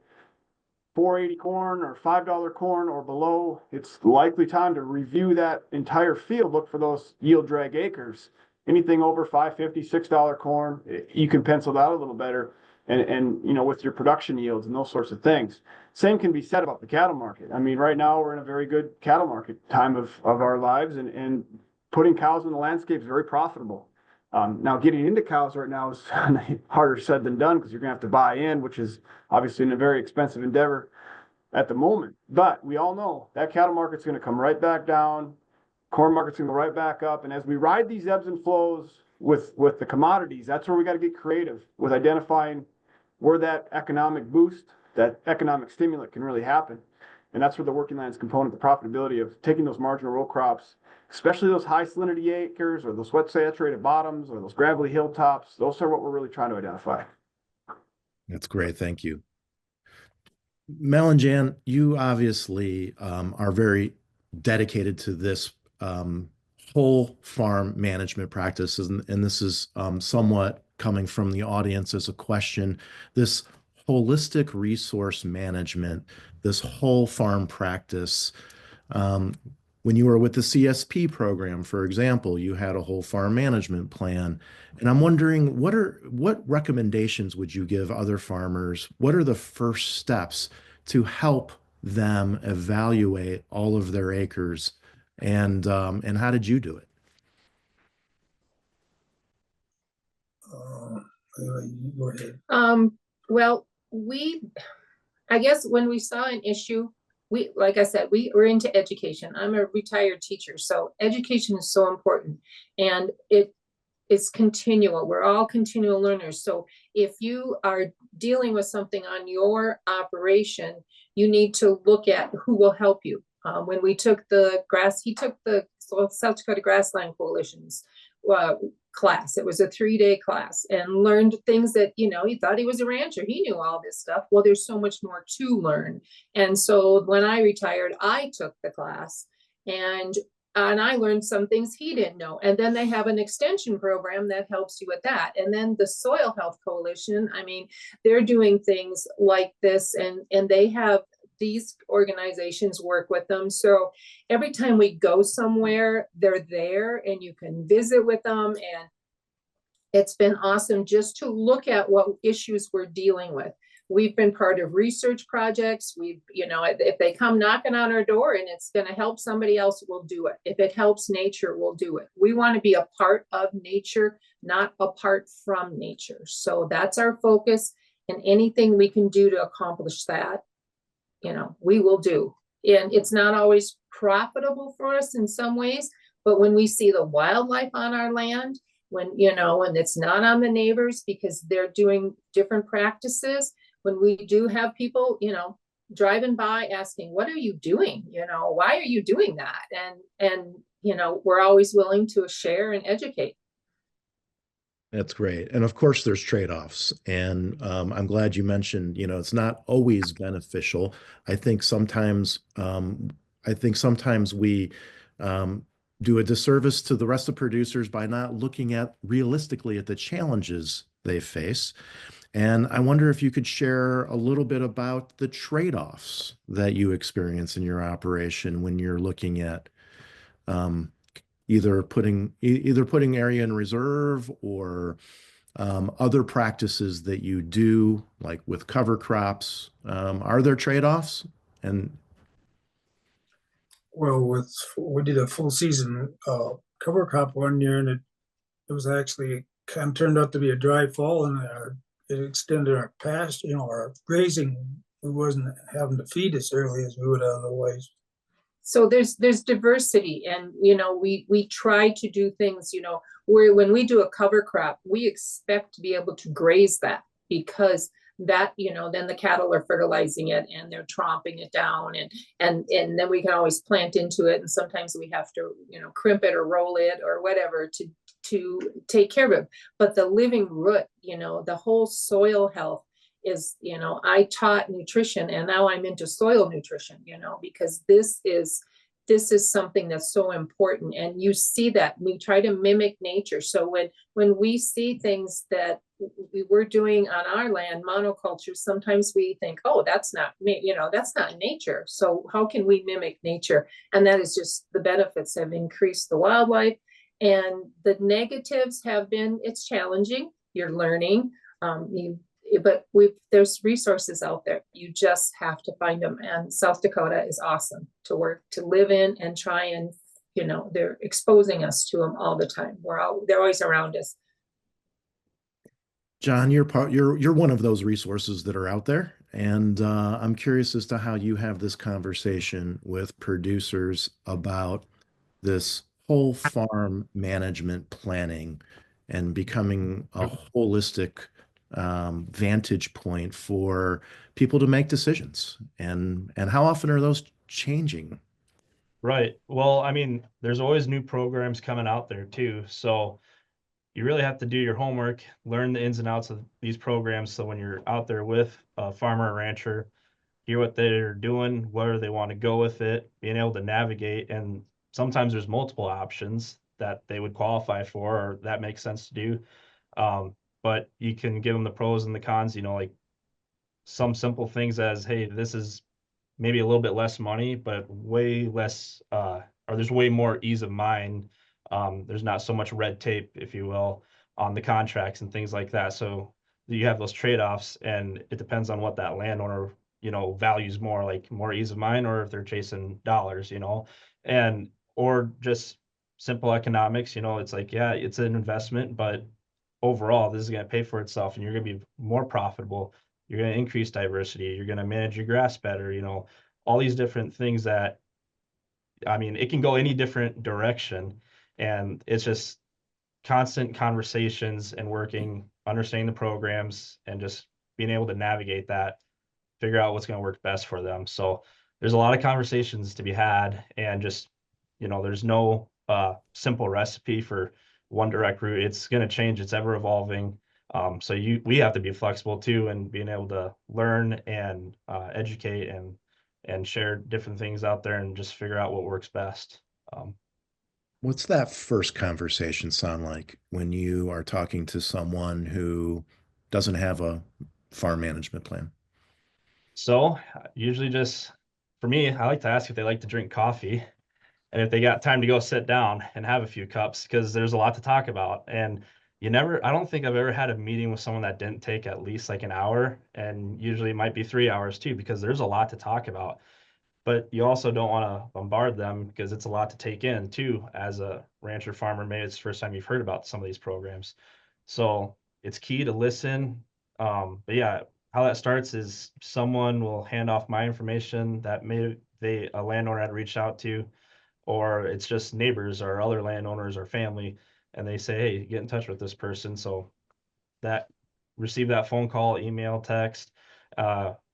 $4.80 corn or $5 corn or below, it's likely time to review that entire field, look for those yield drag acres. Anything over $5.50, $6 corn, you can pencil that a little better, and with your production yields and those sorts of things. Same can be said about the cattle market. I mean, right now we're in a very good cattle market time of our lives, and putting cows in the landscape is very profitable. Now, getting into cows right now is harder said than done, because you're going to have to buy in, which is obviously a very expensive endeavor at the moment. But we all know that cattle market's going to come right back down. Corn market's going to go right back up. And as we ride these ebbs and flows with the commodities, that's where we got to get creative with identifying where that economic boost, that economic stimulant can really happen. And that's where the working lands component, the profitability of taking those marginal row crops, especially those high salinity acres or those wet saturated bottoms or those gravelly hilltops, those are what we're really trying to identify.
That's great. Thank you. Mel and Jan, you obviously are very dedicated to this whole farm management practices, and this is somewhat coming from the audience as a question, this holistic resource management, this whole farm practice. When you were with the CSP program, for example, you had a whole farm management plan. And I'm wondering, what recommendations would you give other farmers? What are the first steps to help them evaluate all of their acres? And how did you do it?
Go ahead.
Well, I guess when we saw an issue, like I said, we were into education. I'm a retired teacher, so education is so important, and it's continual. We're all continual learners. So if you are dealing with something on your operation, you need to look at who will help you. When we took he took the South Dakota Grassland Coalition's class. It was a 3-day class, and learned things that, he thought he was a rancher. He knew all this stuff. Well, there's so much more to learn. And so when I retired, I took the class, and I learned some things he didn't know. And then they have an extension program that helps you with that. And then the Soil Health Coalition, they're doing things like this, and they have these organizations work with them. So every time we go somewhere, they're there and you can visit with them. And it's been awesome just to look at what issues we're dealing with. We've been part of research projects. If they come knocking on our door and it's going to help somebody else, we'll do it. If it helps nature, we'll do it. We want to be a part of nature, not apart from nature. So that's our focus, and anything we can do to accomplish that, we will do. And it's not always profitable for us in some ways, but when we see the wildlife on our land, when it's not on the neighbors because they're doing different practices, when we do have people, driving by asking, what are you doing? Why are you doing that? And we're always willing to share and educate.
That's great. And of course, there's trade-offs. And I'm glad you mentioned, it's not always beneficial. I think sometimes we do a disservice to the rest of producers by not looking realistically at the challenges they face. And I wonder if you could share a little bit about the trade-offs that you experience in your operation when you're looking at either putting area in reserve or other practices that you do, like with cover crops. Are there trade-offs? And
Well, we did a full season cover crop one year, and it was actually kind of turned out to be a dry fall, and it extended our pasture, our grazing. We wasn't having to feed as early as we would otherwise.
So there's diversity, and we try to do things, where when we do a cover crop, we expect to be able to graze that, because that, then the cattle are fertilizing it and they're tromping it down, and then we can always plant into it, and sometimes we have to crimp it or roll it or whatever to take care of it. But the living root, the whole soil health is, I taught nutrition, and now I'm into soil nutrition, because this is something that's so important. And you see that we try to mimic nature. So when we see things that we were doing on our land, monoculture, sometimes we think, oh, that's not me, that's not nature. So how can we mimic nature? And that is just, the benefits have increased the wildlife, and the negatives have been, it's challenging. You're learning, but there's resources out there. You just have to find them. And South Dakota is awesome to live in, and try and, they're exposing us to them all the time. They're always around us.
John, you're one of those resources that are out there. And I'm curious as to how you have this conversation with producers about this whole farm management planning and becoming a holistic vantage point for people to make decisions, and how often are those changing?
Right. Well, there's always new programs coming out there too. So you really have to do your homework, learn the ins and outs of these programs. So when you're out there with a farmer or rancher, hear what they're doing, where they want to go with it, being able to navigate. And sometimes there's multiple options that they would qualify for or that makes sense to do. But you can give them the pros and the cons, you know, like some simple things as, hey, this is maybe a little bit less money, but way less, or there's way more ease of mind. There's not so much red tape, if you will, on the contracts and things like that. So you have those trade-offs, and it depends on what that landowner, you know, values more, like more ease of mind, or if they're chasing dollars, you know, and or just simple economics, you know, it's like, yeah, it's an investment, but overall, this is going to pay for itself, and you're going to be more profitable. You're going to increase diversity. You're going to manage your grass better, you know, all these different things that, I mean, it can go any different direction. And it's just constant conversations and working, understanding the programs, and just being able to navigate that, figure out what's going to work best for them. So there's a lot of conversations to be had, and just, you know, there's no simple recipe for one direct route. It's going to change. It's ever evolving. So we have to be flexible too, and being able to learn and educate and share different things out there, and just figure out what works best.
What's that first conversation sound like when you are talking to someone who doesn't have a farm management plan?
So usually, just for me, I like to ask if they like to drink coffee, and if they got time to go sit down and have a few cups, because there's a lot to talk about. And I don't think I've ever had a meeting with someone that didn't take at least like an hour, and usually it might be 3 hours too, because there's a lot to talk about. But you also don't want to bombard them, because it's a lot to take in too. As a rancher farmer, maybe it's the first time you've heard about some of these programs. So it's key to listen. But yeah, how that starts is someone will hand off my information that a landowner had reached out to, or it's just neighbors or other landowners or family, and they say, hey, get in touch with this person. So that receive that phone call, email, text,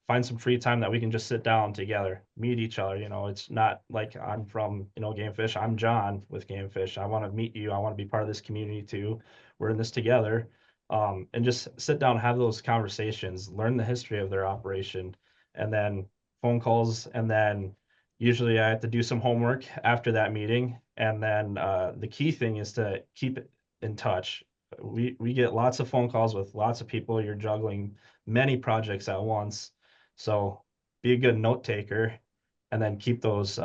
find some free time that we can just sit down together, meet each other. You know, it's not like I'm from, you know, Game Fish. I'm John with Game Fish. I want to meet you. I want to be part of this community too. We're in this together. And just sit down, have those conversations, learn the history of their operation, and then phone calls. And then usually I have to do some homework after that meeting. And then the key thing is to keep in touch. We get lots of phone calls with lots of people. You're juggling many projects at once. So be a good note taker, and then keep those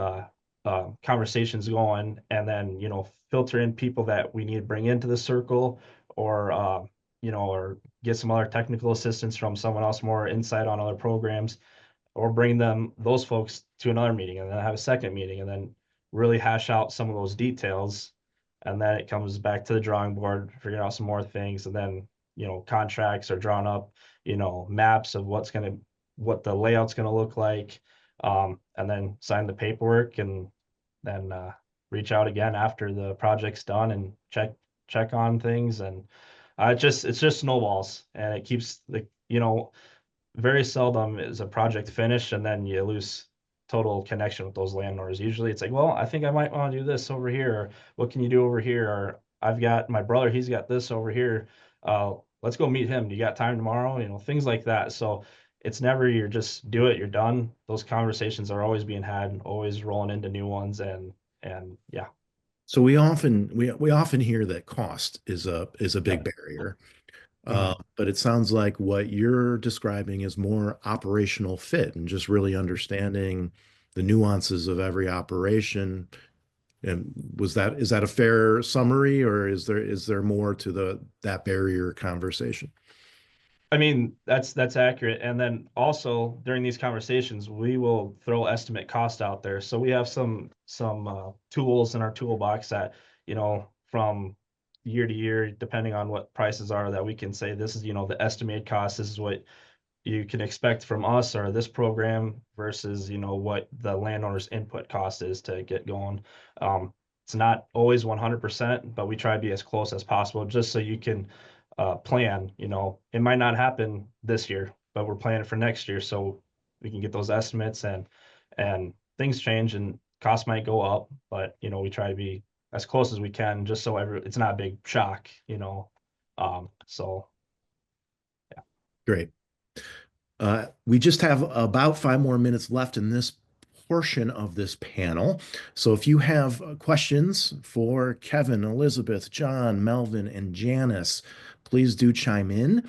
conversations going, and then, you know, filter in people that we need to bring into the circle, or you know, or get some other technical assistance from someone else, more insight on other programs, or bring those folks to another meeting, and then have a second meeting, and then really hash out some of those details. And then it comes back to the drawing board, figuring out some more things, and then, you know, contracts are drawn up, you know, maps of what the layout's gonna look like, and then sign the paperwork, and then reach out again after the project's done, and check on things. And it's just snowballs, and it keeps the, you know, very seldom is a project finished and then you lose total connection with those landowners. Usually it's like, well, I think I might want to do this over here, or what can you do over here? Or I've got my brother, he's got this over here. Let's go meet him. Do you got time tomorrow? You know, things like that. So it's never you're just do it, you're done. Those conversations are always being had and always rolling into new ones. And yeah.
So we often hear that cost is a big barrier. But it sounds like what you're describing is more operational fit, and just really understanding the nuances of every operation. And is that a fair summary, or is there more to that barrier conversation?
I mean, that's accurate. And then also during these conversations, we will throw estimate cost out there. So we have some tools in our toolbox that, you know, from year to year, depending on what prices are, that we can say, this is, you know, the estimated cost. This is what you can expect from us or this program, versus, you know, what the landowner's input cost is to get going. It's not always 100%, but we try to be as close as possible, just so you can plan. You know, it might not happen this year, but we're planning for next year, so we can get those estimates. And things change and costs might go up, but, you know, we try to be as close as we can, just so it's not a big shock, you know. So
Great. We just have about 5 more minutes left in this portion of this panel. So if you have questions for Kevin, Elizabeth, John, Melvin, and Janice, please do chime in.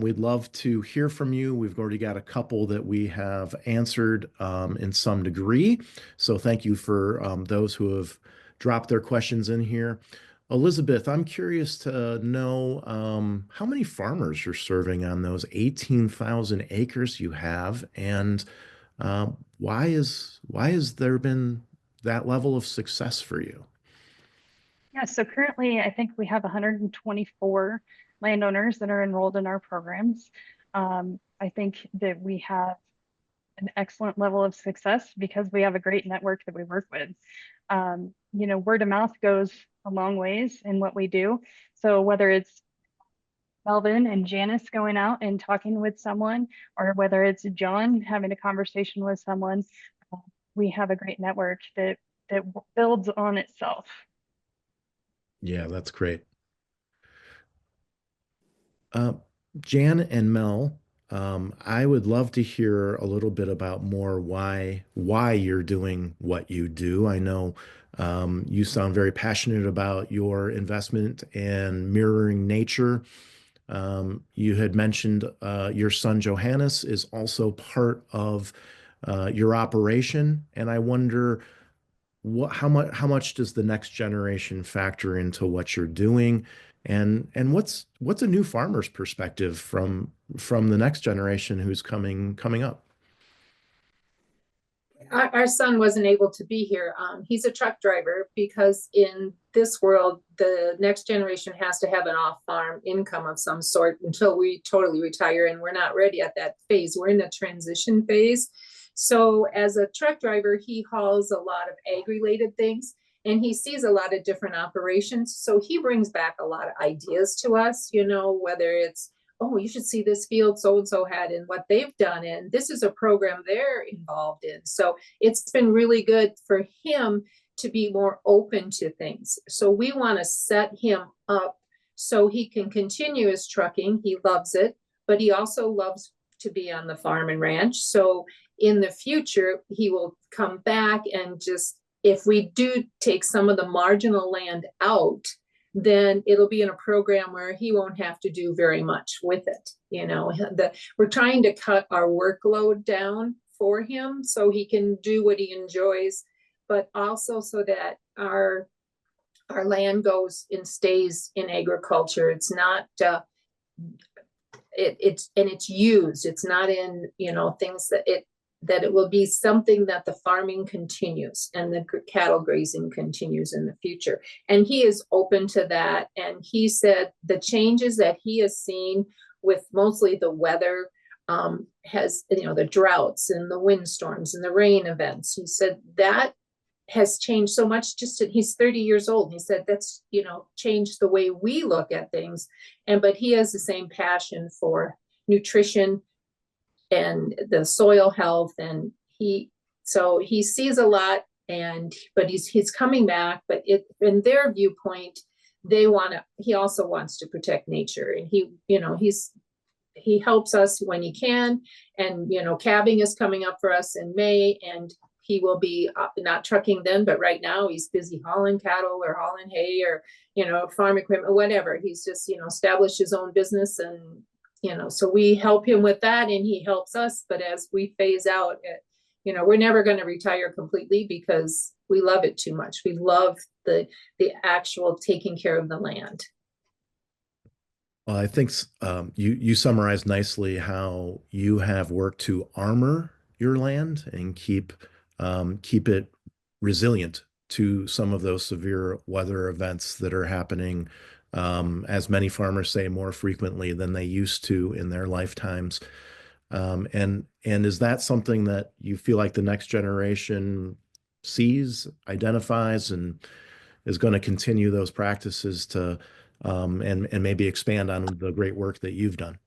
We'd love to hear from you. We've already got a couple that we have answered in some degree. So thank you for those who have dropped their questions in here. Elizabeth, I'm curious to know how many farmers you're serving on those 18,000 acres you have, and why has there been that level of success for you?
Yeah, so currently I think we have 124 landowners that are enrolled in our programs. I think that we have an excellent level of success because we have a great network that we work with. Word of mouth goes a long ways in what we do. So whether it's Melvin and Janice going out and talking with someone, or whether it's John having a conversation with someone, we have a great network that builds on itself.
Yeah, that's great. Jan and Mel, I would love to hear a little bit about more why you're doing what you do. I know you sound very passionate about your investment and mirroring nature. You had mentioned your son Johannes is also part of your operation, and I wonder how much does the next generation factor into what you're doing, and what's a new farmer's perspective from the next generation who's coming up?
Our son wasn't able to be here. He's a truck driver because in this world, the next generation has to have an off-farm income of some sort until we totally retire, and we're not ready at that phase. We're in the transition phase. So as a truck driver, he hauls a lot of ag-related things, and he sees a lot of different operations. So he brings back a lot of ideas to us, whether it's, oh, you should see this field so-and-so had and what they've done. And this is a program they're involved in. So it's been really good for him to be more open to things. So we want to set him up so he can continue his trucking. He loves it, but he also loves to be on the farm and ranch. So in the future, he will come back and just, if we do take some of the marginal land out, then it'll be in a program where he won't have to do very much with it. We're trying to cut our workload down for him so he can do what he enjoys, but also so that our land goes and stays in agriculture. It's not, it's used. It's not in, things that it will be something that the farming continues and the cattle grazing continues in the future. And he is open to that. And he said the changes that he has seen with mostly the weather has, the droughts and the windstorms and the rain events. He said that has changed so much. He's 30 years old. He said that's, changed the way we look at things. But he has the same passion for nutrition and the soil health, and he sees a lot, but he's coming back. But in their viewpoint, he also wants to protect nature, and he helps us when he can. And calving is coming up for us in May, and he will be not trucking then, but right now he's busy hauling cattle or hauling hay or farm equipment, whatever. He's just established his own business, and so we help him with that, and he helps us. But as we phase out, we're never going to retire completely because we love it too much. We love the actual taking care of the land.
Well, I think you summarized nicely how you have worked to armor your land and keep it resilient to some of those severe weather events that are happening, as many farmers say, more frequently than they used to in their lifetimes. And is that something that you feel like the next generation sees, identifies, and is going to continue those practices to and maybe expand on the great work that you've done?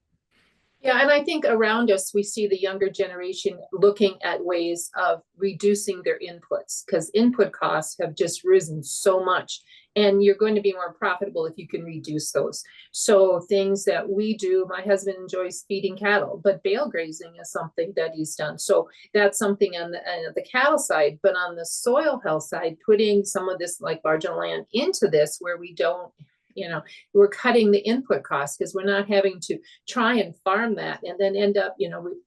Yeah, and I think around us, we see the younger generation looking at ways of reducing their inputs because input costs have just risen so much. And you're going to be more profitable if you can reduce those. So things that we do, my husband enjoys feeding cattle, but bale grazing is something that he's done. So that's something on the cattle side, but on the soil health side, putting some of this like marginal land into this where we don't, we're cutting the input costs because we're not having to try and farm that and then end up,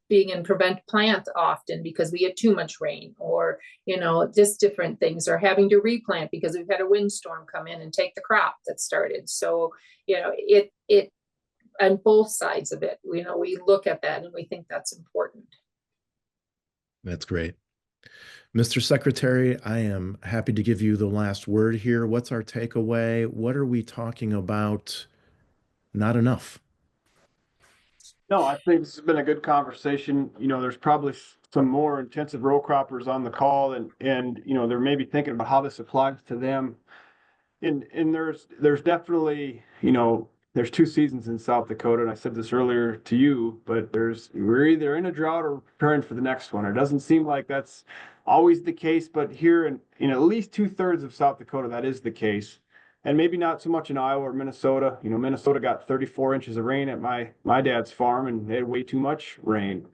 being in prevent plant often because we had too much rain or, just different things, or having to replant because we've had a windstorm come in and take the crop that started. So, it on both sides of it, we look at that and we think that's important.
That's great. Mr. Secretary, I am happy to give you the last word here. What's our takeaway? What are we talking about? Not enough.
No, I think this has been a good conversation. There's probably some more intensive row croppers on the call and they're maybe thinking about how this applies to them. And there's definitely, there's 2 seasons in South Dakota, and I said this earlier to you, but we're either in a drought or preparing for the next one. It doesn't seem like that's always the case, but here in at least 2/3 of South Dakota, that is the case. And maybe not so much in Iowa or Minnesota. Minnesota got 34 inches of rain at my dad's farm, and they had way too much rain.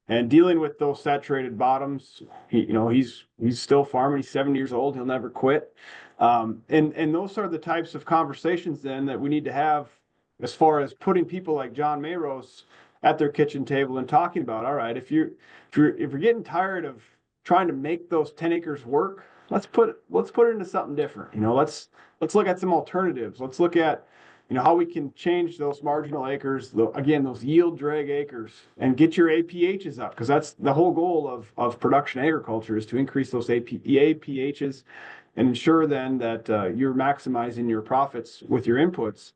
And dealing with those saturated bottoms, he's still farming. He's 70 years old. He'll never quit. And those are the types of conversations then that we need to have as far as putting people like John Mayros at their kitchen table and talking about, all right, if you're getting tired of trying to make those 10 acres work, let's put it into something different. Let's look at some alternatives. Let's look at how we can change those marginal acres, those yield drag acres, and get your APHs up, because that's the whole goal of production agriculture, is to increase those APHs and ensure then that you're maximizing your profits with your inputs.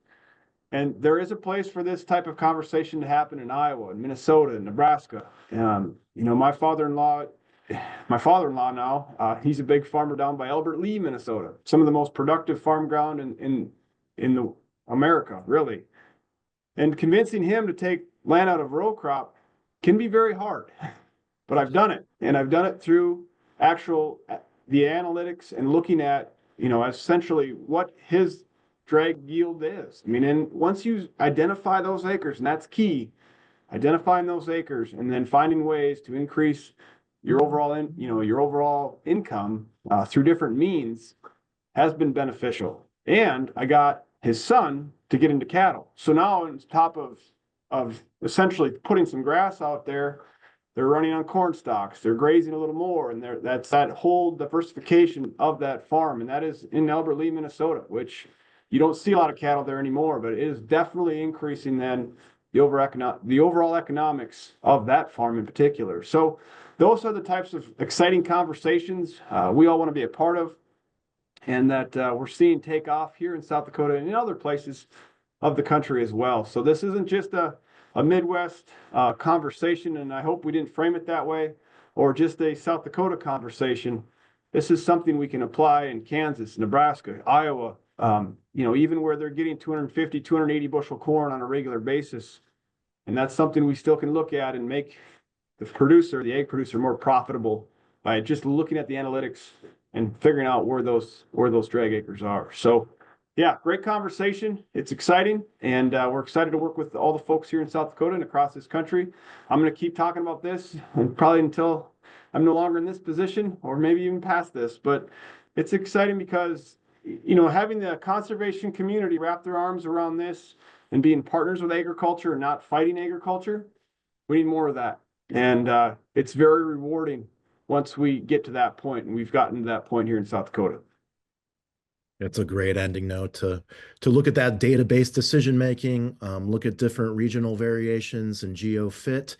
And there is a place for this type of conversation to happen in Iowa and Minnesota and Nebraska. My father-in-law now, he's a big farmer down by Albert Lea, Minnesota. Some of the most productive farm ground in America, really. And convincing him to take land out of row crop can be very hard, but I've done it. And I've done it through the analytics and looking at, essentially what his drag yield is. And once you identify those acres, and that's key, identifying those acres and then finding ways to increase your overall income through different means has been beneficial. And I got his son to get into cattle. So now on top of essentially putting some grass out there, they're running on corn stalks, they're grazing a little more, and that's that whole diversification of that farm. And that is in Albert Lea, Minnesota, which you don't see a lot of cattle there anymore, but it is definitely increasing then the overall economics of that farm in particular. So those are the types of exciting conversations we all want to be a part of, and that we're seeing take off here in South Dakota and in other places of the country as well. So this isn't just a Midwest conversation, and I hope we didn't frame it that way, or just a South Dakota conversation. This is something we can apply in Kansas, Nebraska, Iowa, even where they're getting 250, 280 bushel corn on a regular basis. And that's something we still can look at and make the egg producer, more profitable by just looking at the analytics and figuring out where those drag acres are. So yeah, great conversation. It's exciting, and we're excited to work with all the folks here in South Dakota and across this country. I'm going to keep talking about this and probably until I'm no longer in this position, or maybe even past this. But it's exciting because having the conservation community wrap their arms around this and being partners with agriculture and not fighting agriculture, we need more of that. And it's very rewarding once we get to that point, and we've gotten to that point here in South Dakota.
It's a great ending note to look at that database decision making, look at different regional variations and GeoFit.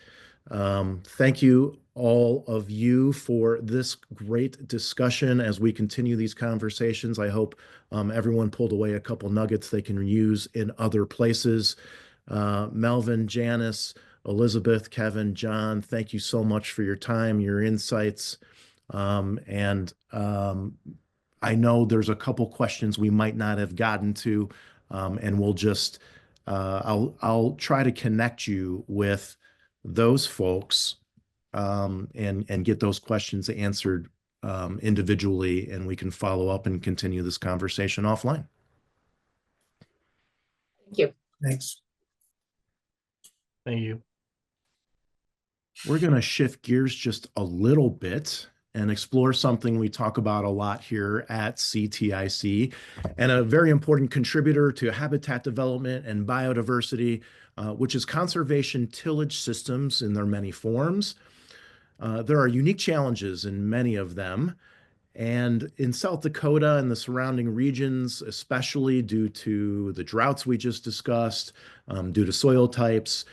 Thank you, all of you, for this great discussion as we continue these conversations. I hope everyone pulled away a couple nuggets they can use in other places. Melvin, Janice, Elizabeth, Kevin, John, thank you so much for your time, your insights, and I know there's a couple questions we might not have gotten to, and we'll just I'll try to connect you with those folks and get those questions answered individually, and we can follow up and continue this conversation offline.
Thank you.
Thanks.
Thank you.
We're going to shift gears just a little bit and explore something we talk about a lot here at CTIC, and a very important contributor to habitat development and biodiversity, which is conservation tillage systems in their many forms. There are unique challenges in many of them, and in South Dakota and the surrounding regions, especially due to the droughts we just discussed, due to soil types,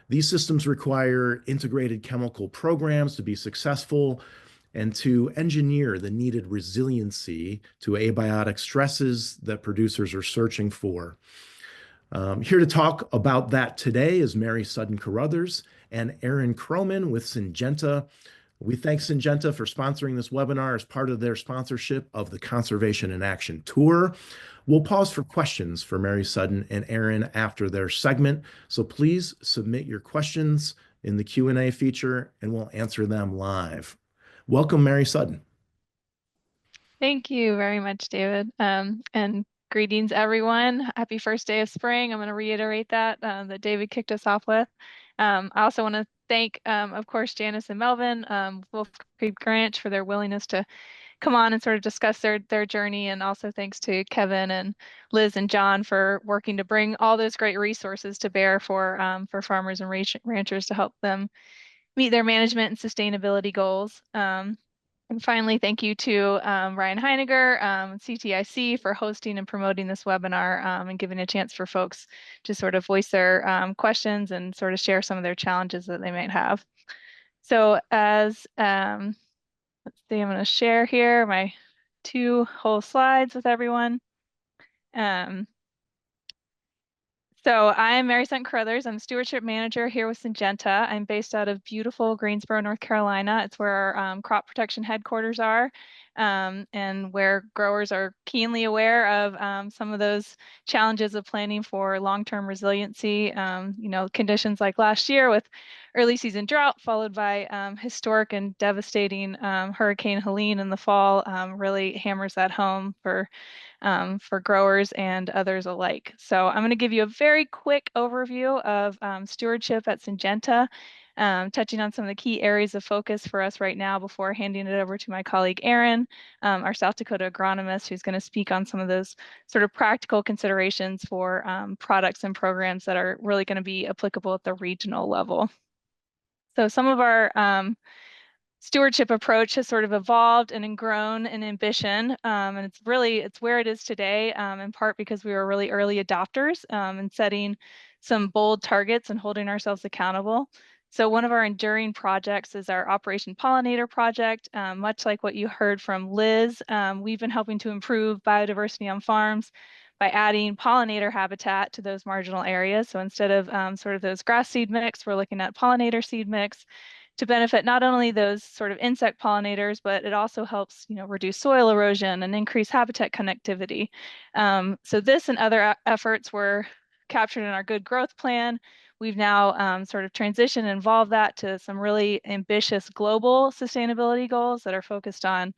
these systems require integrated chemical programs to be successful and to engineer the needed resiliency to abiotic stresses that producers are searching for. Here to talk about that today is Mary Sudden-Carruthers and Aaron Croman with Syngenta. We thank Syngenta for sponsoring this webinar as part of their sponsorship of the Conservation in Action Tour. We'll pause for questions for Mary Sudden and Aaron after their segment, so please submit your questions in the Q&A feature and we'll answer them live. Welcome, Mary Sudden.
Thank you very much, David. And greetings, everyone. Happy first day of spring. I'm going to reiterate that David kicked us off with. I also want to thank, of course, Janice and Melvin, Wolf Creek Ranch, for their willingness to come on and sort of discuss their journey. And also thanks to Kevin and Liz and John for working to bring all those great resources to bear for farmers and ranchers to help them meet their management and sustainability goals. And finally, thank you to Ryan Heiniger, CTIC, for hosting and promoting this webinar and giving a chance for folks to sort of voice their questions and sort of share some of their challenges that they might have. So as, let's see, I'm going to share here my 2 whole slides with everyone. So I'm Mary Sudden-Carruthers. I'm Stewardship Manager here with Syngenta. I'm based out of beautiful Greensboro, North Carolina. It's where our crop protection headquarters are, and where growers are keenly aware of some of those challenges of planning for long-term resiliency. You know, conditions like last year with early season drought followed by historic and devastating Hurricane Helene in the fall really hammers that home for growers and others alike. So I'm going to give you a very quick overview of stewardship at Syngenta, touching on some of the key areas of focus for us right now before handing it over to my colleague Aaron, our South Dakota agronomist, who's going to speak on some of those sort of practical considerations for products and programs that are really going to be applicable at the regional level. So some of our stewardship approach has sort of evolved and grown in ambition, and it's where it is today, in part because we were really early adopters and setting some bold targets and holding ourselves accountable. So one of our enduring projects is our Operation Pollinator project. Much like what you heard from Liz, we've been helping to improve biodiversity on farms by adding pollinator habitat to those marginal areas. So instead of sort of those grass seed mix, we're looking at pollinator seed mix to benefit not only those sort of insect pollinators, but it also helps, you know, reduce soil erosion and increase habitat connectivity. So this and other efforts were captured in our good growth plan. We've now sort of transitioned and involved that to some really ambitious global sustainability goals that are focused on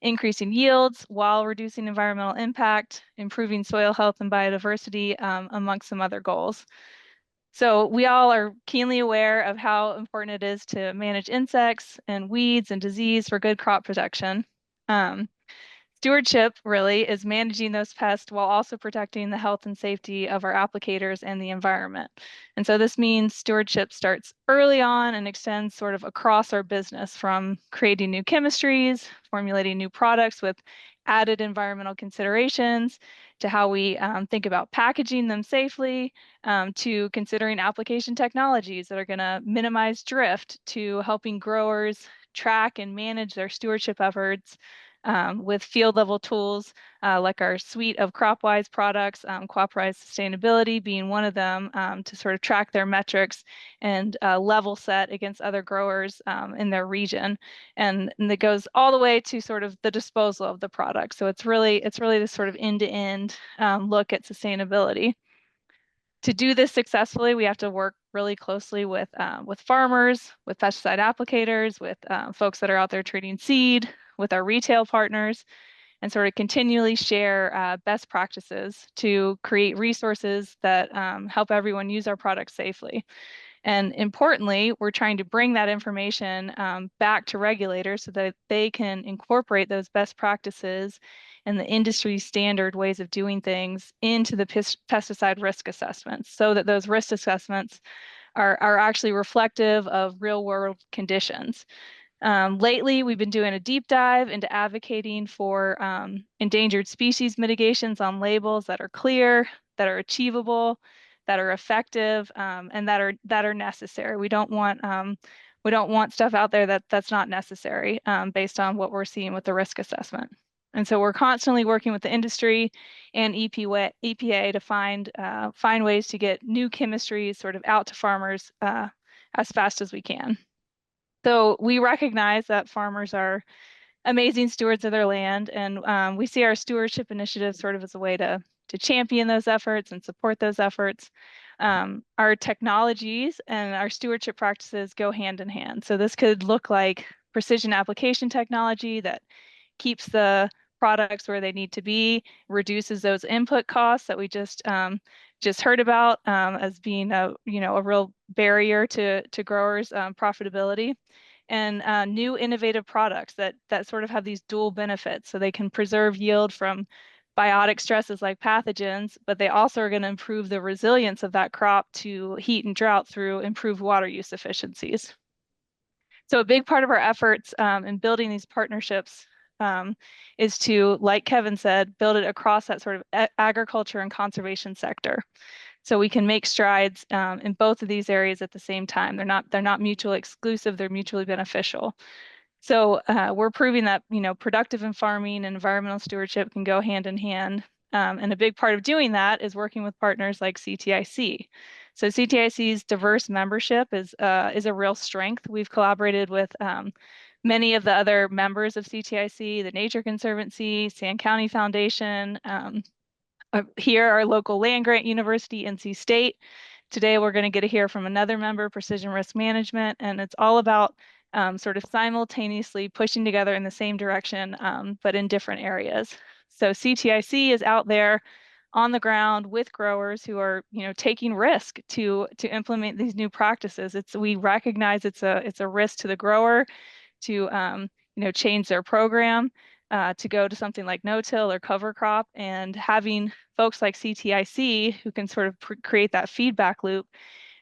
increasing yields while reducing environmental impact, improving soil health and biodiversity, amongst some other goals. So we all are keenly aware of how important it is to manage insects and weeds and disease for good crop protection. Stewardship really is managing those pests while also protecting the health and safety of our applicators and the environment. And so this means stewardship starts early on and extends sort of across our business, from creating new chemistries, formulating new products with added environmental considerations, to how we think about packaging them safely, to considering application technologies that are going to minimize drift, to helping growers track and manage their stewardship efforts with field level tools like our suite of CropWise products, CropWise Sustainability being one of them, to sort of track their metrics and level set against other growers in their region. And that goes all the way to sort of the disposal of the product. So it's really this sort of end-to-end look at sustainability. To do this successfully, we have to work really closely with farmers, with pesticide applicators, with folks that are out there treating seed, with our retail partners, and sort of continually share best practices to create resources that help everyone use our products safely. And importantly, we're trying to bring that information back to regulators so that they can incorporate those best practices and the industry standard ways of doing things into the pesticide risk assessments, so that those risk assessments are actually reflective of real world conditions. Lately, we've been doing a deep dive into advocating for endangered species mitigations on labels that are clear, that are achievable, that are effective, and that are necessary. We don't want stuff out there that's not necessary based on what we're seeing with the risk assessment. And so we're constantly working with the industry and EPA to find ways to get new chemistries sort of out to farmers as fast as we can. So we recognize that farmers are amazing stewards of their land, and we see our stewardship initiative sort of as a way to champion those efforts and support those efforts. Our technologies and our stewardship practices go hand in hand. So this could look like precision application technology that keeps the products where they need to be, reduces those input costs that we just heard about as being a real barrier to growers' profitability, and new innovative products that sort of have these dual benefits. So they can preserve yield from biotic stresses like pathogens, but they also are going to improve the resilience of that crop to heat and drought through improved water use efficiencies. So a big part of our efforts in building these partnerships is to, like Kevin said, build it across that sort of agriculture and conservation sector. So we can make strides in both of these areas at the same time. They're not mutually exclusive, they're mutually beneficial. So we're proving that, productive in farming and environmental stewardship can go hand in hand. And a big part of doing that is working with partners like CTIC. So CTIC's diverse membership is a real strength. We've collaborated with many of the other members of CTIC, the Nature Conservancy, Sand County Foundation, here our local land grant university, NC State. Today we're going to get to hear from another member, Precision Risk Management, and it's all about sort of simultaneously pushing together in the same direction, but in different areas. So CTIC is out there on the ground with growers who are, taking risk to implement these new practices. We recognize it's a risk to the grower to change their program to go to something like no-till or cover crop, and having folks like CTIC who can sort of create that feedback loop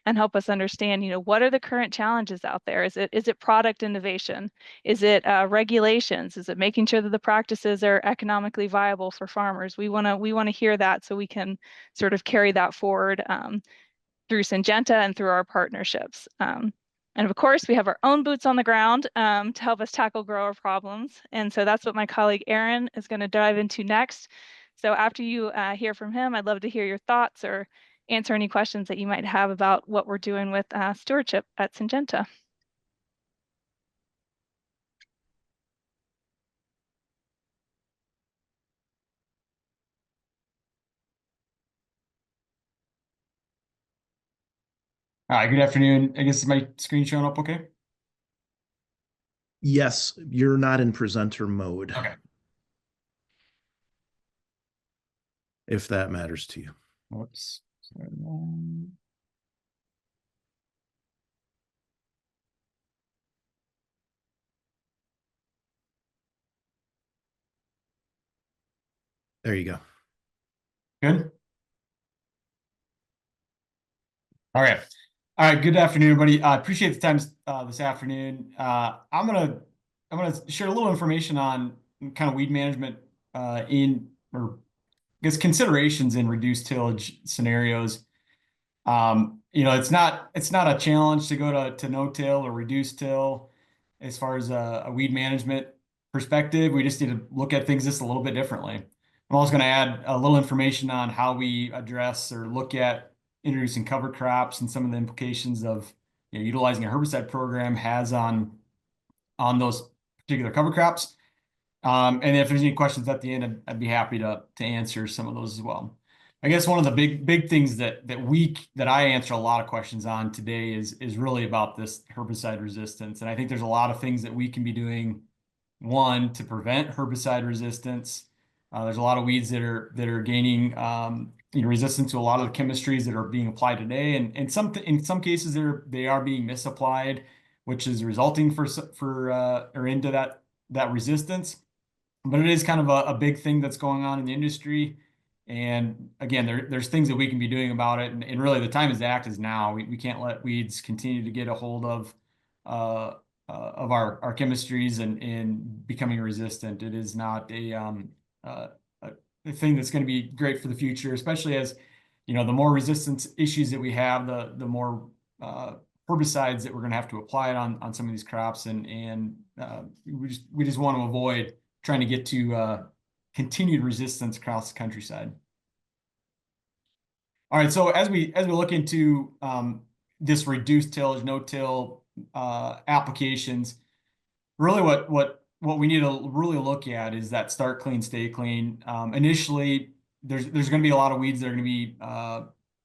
and help us understand, what are the current challenges out there? Is it product innovation? Is it regulations? Is it making sure that the practices are economically viable for farmers? We want to hear that so we can sort of carry that forward through Syngenta and through our partnerships. And of course, we have our own boots on the ground to help us tackle grower problems. And so that's what my colleague Aaron is going to dive into next. So after you hear from him, I'd love to hear your thoughts or answer any questions that you might have about what we're doing with stewardship at Syngenta.
Hi, good afternoon. I guess is my screen showing up okay?
Yes, you're not in presenter mode.
Okay.
If that matters to you.
Whoops.
There you go.
Good. All right. All right. Good afternoon, everybody. I appreciate the time this afternoon. I'm gonna share a little information on kind of weed management or I guess considerations in reduced tillage scenarios. It's not a challenge to go to no-till or reduced till as far as a weed management perspective. We just need to look at things just a little bit differently. I'm also going to add a little information on how we address or look at introducing cover crops and some of the implications of utilizing a herbicide program has on those particular cover crops. And if there's any questions at the end, I'd be happy to answer some of those as well. I guess one of the big things that I answer a lot of questions on today is really about this herbicide resistance. And I think there's a lot of things that we can be doing, one, to prevent herbicide resistance. There's a lot of weeds that are gaining resistance to a lot of the chemistries that are being applied today, and in some cases they are being misapplied, which is resulting or into that resistance. But it is kind of a big thing that's going on in the industry. And again, there's things that we can be doing about it. And really the time to act is now. We can't let weeds continue to get a hold of our chemistries and becoming resistant. It is not a thing that's going to be great for the future, especially as, the more resistance issues that we have, the more herbicides that we're going to have to apply it on some of these crops. And we just want to avoid trying to get to continued resistance across the countryside. All right, so as we look into this reduced tillage, no-till applications, really what we need to really look at is that start clean, stay clean. Initially, there's going to be a lot of weeds that are going to be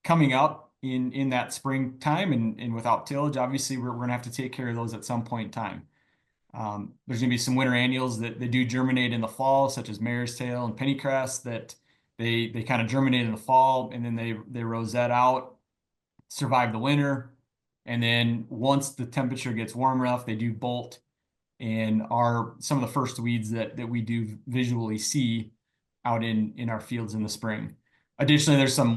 coming up in that springtime, and without tillage, obviously we're going to have to take care of those at some point in time. There's going to be some winter annuals that they do germinate in the fall, such as mare's tail and pennycress, that they kind of germinate in the fall, and then they rosette out, survive the winter, and then once the temperature gets warm enough, they do bolt and are some of the first weeds that we do visually see out in our fields in the spring. Additionally, there's some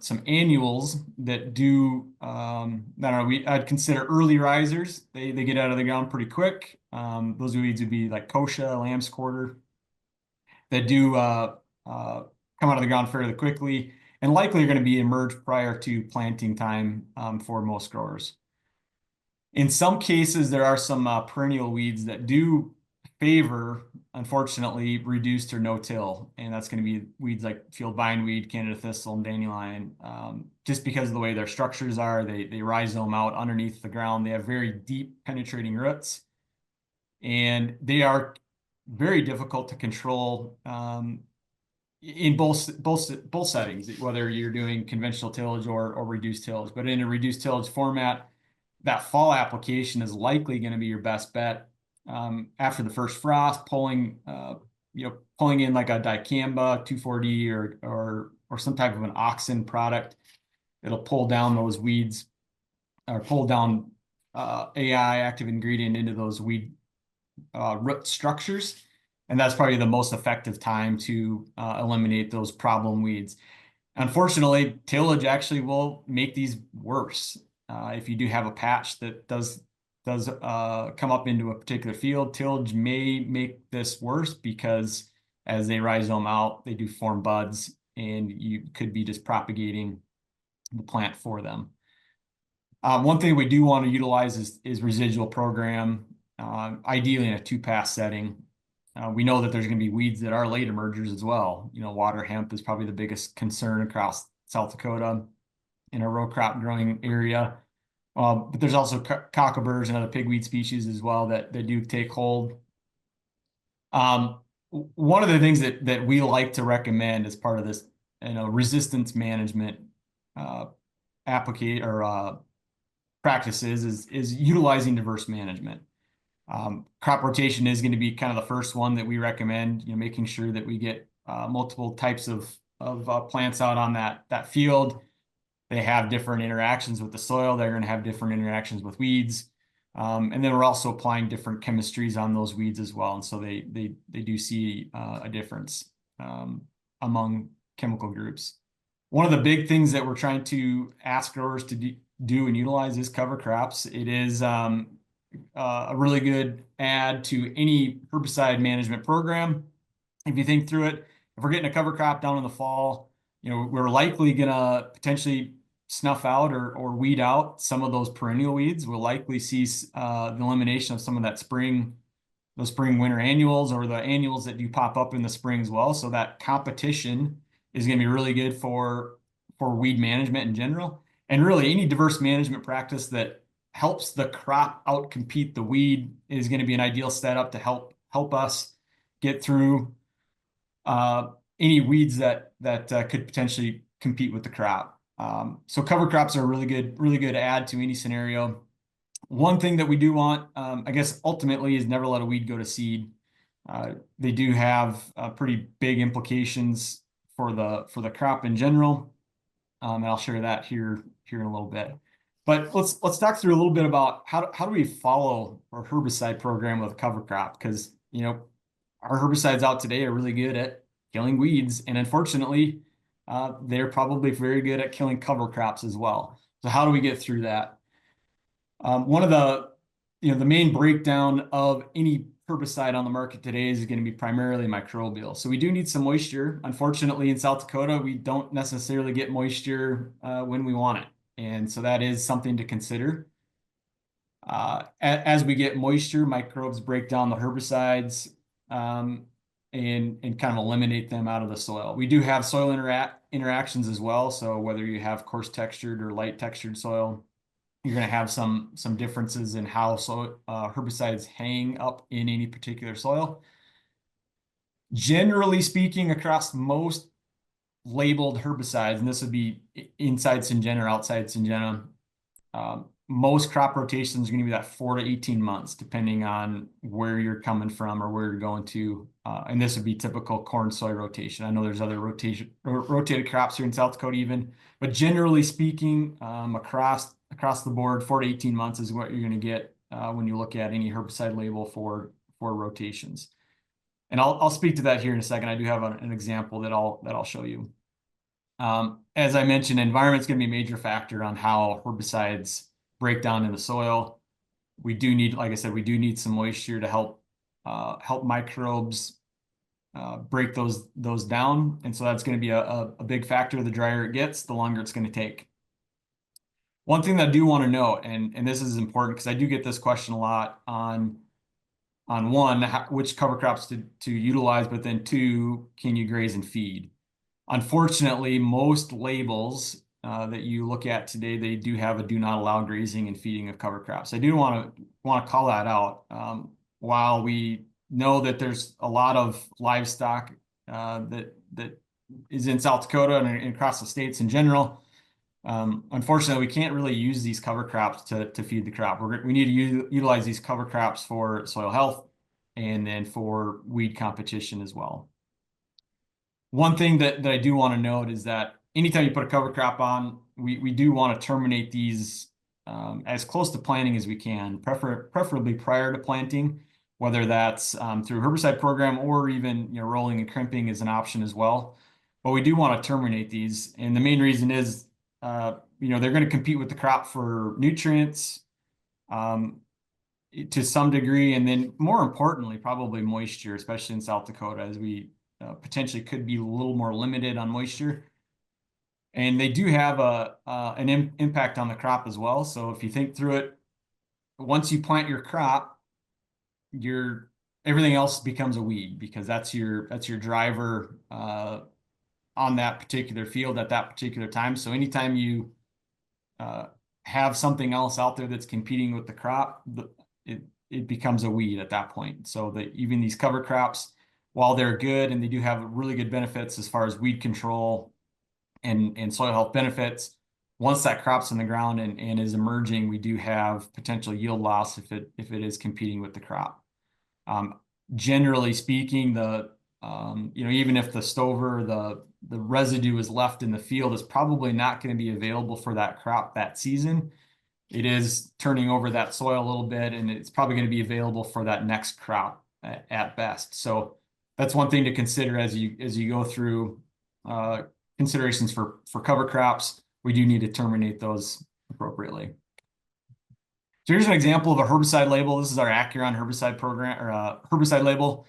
some annuals that do I'd consider early risers. They get out of the ground pretty quick. Those weeds would be like kochia, lamb's quarter, that do come out of the ground fairly quickly and likely are going to be emerged prior to planting time for most growers. In some cases, there are some perennial weeds that do favor, unfortunately, reduced or no-till, and that's going to be weeds like field bindweed, Canada thistle, and dandelion. Just because of the way their structures are, they rhizome out underneath the ground. They have very deep penetrating roots, and they are very difficult to control in both settings, whether you're doing conventional tillage or reduced tillage. But in a reduced tillage format, that fall application is likely going to be your best bet. After the first frost, pulling in like a dicamba 2,4-D or some type of an auxin product, it'll pull down those weeds or pull down AI, active ingredient, into those weed root structures. And that's probably the most effective time to eliminate those problem weeds. Unfortunately, tillage actually will make these worse. If you do have a patch that does come up into a particular field, tillage may make this worse because as they rhizome out, they do form buds, and you could be just propagating the plant for them. One thing we do want to utilize is residual program, ideally in a 2-pass setting. We know that there's going to be weeds that are late emergers as well. Water hemp is probably the biggest concern across South Dakota in a row crop growing area. But there's also cockaburs and other pigweed species as well that do take hold. One of the things that we like to recommend as part of this, resistance management practices is utilizing diverse management. Crop rotation is going to be kind of the first one that we recommend, making sure that we get multiple types of plants out on that field. They have different interactions with the soil. They're going to have different interactions with weeds. And then we're also applying different chemistries on those weeds as well. And so they do see a difference among chemical groups. One of the big things that we're trying to ask growers to do and utilize is cover crops. It is a really good add to any herbicide management program. If you think through it, if we're getting a cover crop down in the fall, we're likely going to potentially snuff out or weed out some of those perennial weeds. We'll likely see the elimination of some of those spring winter annuals or the annuals that do pop up in the spring as well. So that competition is going to be really good for weed management in general. And really any diverse management practice that helps the crop outcompete the weed is going to be an ideal setup to help us get through any weeds that could potentially compete with the crop. So cover crops are a really good add to any scenario. One thing that we do want, I guess, ultimately, is never let a weed go to seed. They do have pretty big implications for the crop in general, and I'll share that here in a little bit. But let's talk through a little bit about how do we follow our herbicide program with a cover crop, because our herbicides out today are really good at killing weeds, and unfortunately, they're probably very good at killing cover crops as well. So how do we get through that? One of the main breakdown of any herbicide on the market today is going to be primarily microbial. So we do need some moisture. Unfortunately, in South Dakota, we don't necessarily get moisture when we want it. And so that is something to consider. As we get moisture, microbes break down the herbicides and kind of eliminate them out of the soil. We do have soil interactions as well. So whether you have coarse textured or light textured soil, you're going to have some differences in how herbicides hang up in any particular soil. Generally speaking, across most labeled herbicides, and this would be inside Syngenta or outside Syngenta, most crop rotations are going to be that 4 to 18 months, depending on where you're coming from or where you're going to. And this would be typical corn soy rotation. I know there's other rotated crops here in South Dakota even, but generally speaking, across the board, 4 to 18 months is what you're going to get when you look at any herbicide label for rotations. And I'll speak to that here in a second. I do have an example that I'll show you. As I mentioned, environment's going to be a major factor on how herbicides break down in the soil. We do need, like I said, we do need some moisture to help microbes break those down. And so that's going to be a big factor. The drier it gets, the longer it's going to take. One thing that I do want to note, and this is important because I do get this question a lot on one, which cover crops to utilize, but then two, can you graze and feed? Unfortunately, most labels that you look at today, they do have a do not allow grazing and feeding of cover crops. I do want to call that out. While we know that there's a lot of livestock that is in South Dakota and across the states in general, unfortunately, we can't really use these cover crops to feed the crop. We need to utilize these cover crops for soil health and then for weed competition as well. One thing that I do want to note is that anytime you put a cover crop on, we do want to terminate these as close to planting as we can, preferably prior to planting, whether that's through herbicide program or even rolling and crimping is an option as well. But we do want to terminate these, and the main reason is they're going to compete with the crop for nutrients to some degree, and then more importantly, probably moisture, especially in South Dakota, as we potentially could be a little more limited on moisture. And they do have an impact on the crop as well. So if you think through it, once you plant your crop, everything else becomes a weed, because that's your driver on that particular field at that particular time. So anytime you have something else out there that's competing with the crop, it becomes a weed at that point. So that even these cover crops, while they're good and they do have really good benefits as far as weed control and soil health benefits, once that crop's in the ground and is emerging, we do have potential yield loss if it is competing with the crop. Generally speaking, even if the stover, the residue is left in the field, is probably not going to be available for that crop that season. It is turning over that soil a little bit, and it's probably going to be available for that next crop at best. So that's one thing to consider as you go through considerations for cover crops. We do need to terminate those appropriately. So here's an example of a herbicide label. This is our Acuron herbicide program, or herbicide label.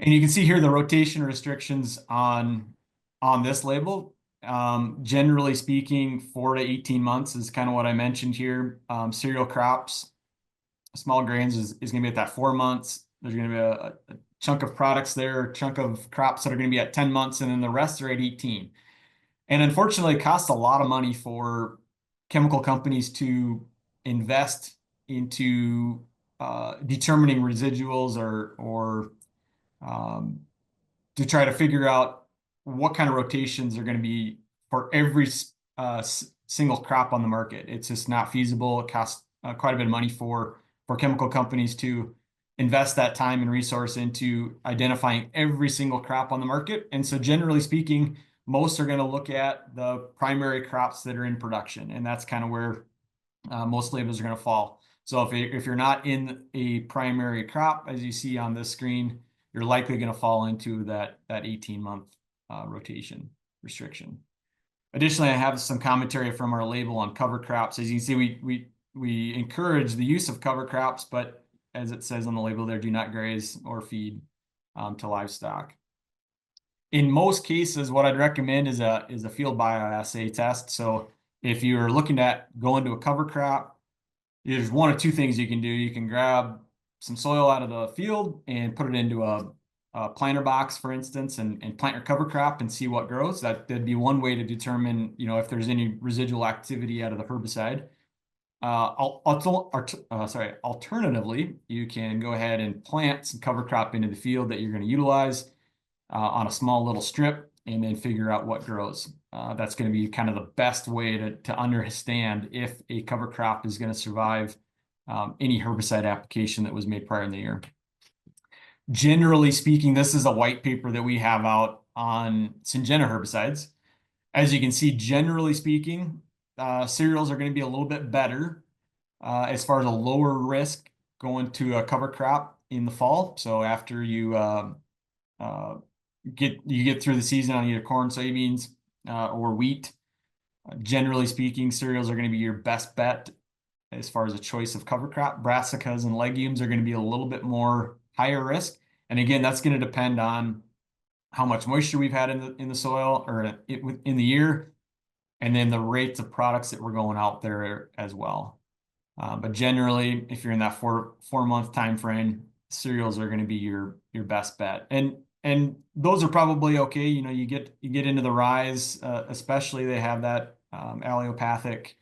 And you can see here the rotation restrictions on this label. Generally speaking, 4 to 18 months is kind of what I mentioned here. Cereal crops, small grains is going to be at that 4 months. There's going to be a chunk of products there, a chunk of crops that are going to be at 10 months, and then the rest are at 18. And unfortunately, it costs a lot of money for chemical companies to invest into determining residuals or to try to figure out what kind of rotations are going to be for every single crop on the market. It's just not feasible. It costs quite a bit of money for chemical companies to invest that time and resource into identifying every single crop on the market. And so generally speaking, most are going to look at the primary crops that are in production. And that's kind of where most labels are going to fall. So if you're not in a primary crop, as you see on this screen, you're likely going to fall into that 18-month rotation restriction. Additionally, I have some commentary from our label on cover crops. As you can see, we encourage the use of cover crops, but as it says on the label there, do not graze or feed to livestock. In most cases, what I'd recommend is a field bioassay test. So if you're looking at going to a cover crop, there's one of two things you can do. You can grab some soil out of the field and put it into a planter box, for instance, and plant your cover crop and see what grows. That'd be one way to determine, if there's any residual activity out of the herbicide. Alternatively, you can go ahead and plant some cover crop into the field that you're going to utilize on a small little strip, and then figure out what grows. That's going to be kind of the best way to understand if a cover crop is going to survive any herbicide application that was made prior in the year. Generally speaking, this is a white paper that we have out on Syngenta herbicides. As you can see, generally speaking, cereals are going to be a little bit better as far as a lower risk going to a cover crop in the fall. So after you get through the season on either corn, soybeans, or wheat, generally speaking, cereals are going to be your best bet as far as a choice of cover crop. Brassicas and legumes are going to be a little bit more higher risk. And again, that's going to depend on how much moisture we've had in the soil or in the year, and then the rates of products that we're going out there as well. But generally, if you're in that four-month time frame, cereals are going to be your best bet. And those are probably okay. You get into the rye, especially they have that allelopathic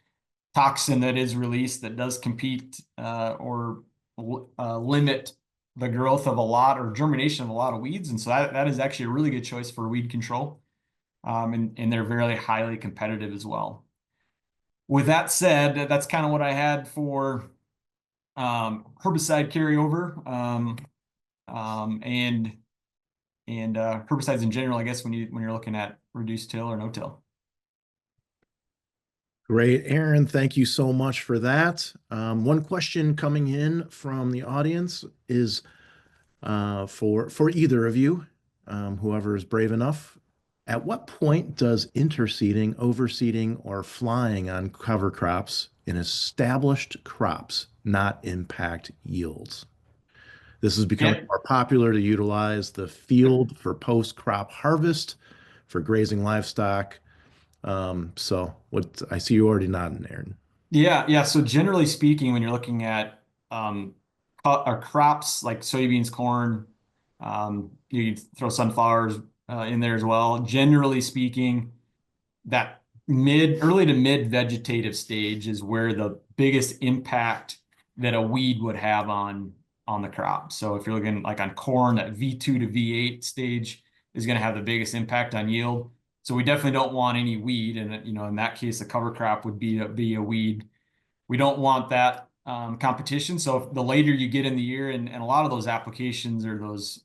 toxin that is released that does compete or limit the growth of a lot or germination of a lot of weeds. And so that is actually a really good choice for weed control. And they're very highly competitive as well. With that said, that's kind of what I had for herbicide carryover and herbicides in general, I guess, when you're looking at reduced till or no till.
Great, Aaron. Thank you so much for that. One question coming in from the audience is for either of you, whoever is brave enough. At what point does interseeding, overseeding, or flying on cover crops in established crops not impact yields? This is becoming more popular to utilize the field for post-crop harvest for grazing livestock. So I see you already nodding, Aaron.
Yeah. So generally speaking, when you're looking at our crops like soybeans, corn, you can throw sunflowers in there as well. Generally speaking, that early to mid vegetative stage is where the biggest impact that a weed would have on the crop. So if you're looking like on corn, that V2 to V8 stage is going to have the biggest impact on yield. So we definitely don't want any weed, and in that case, a cover crop would be a weed. We don't want that competition. So if the later you get in the year, and a lot of those applications or those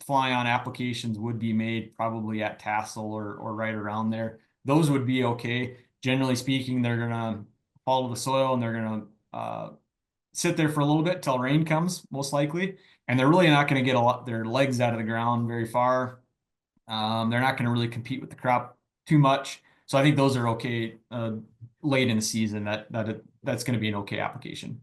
fly-on applications would be made probably at tassel or right around there. Those would be okay. Generally speaking, they're gonna follow the soil and they're gonna sit there for a little bit till rain comes, most likely, and they're really not going to get their legs out of the ground very far. They're not going to really compete with the crop too much. So I think those are okay late in the season. That's going to be an okay application.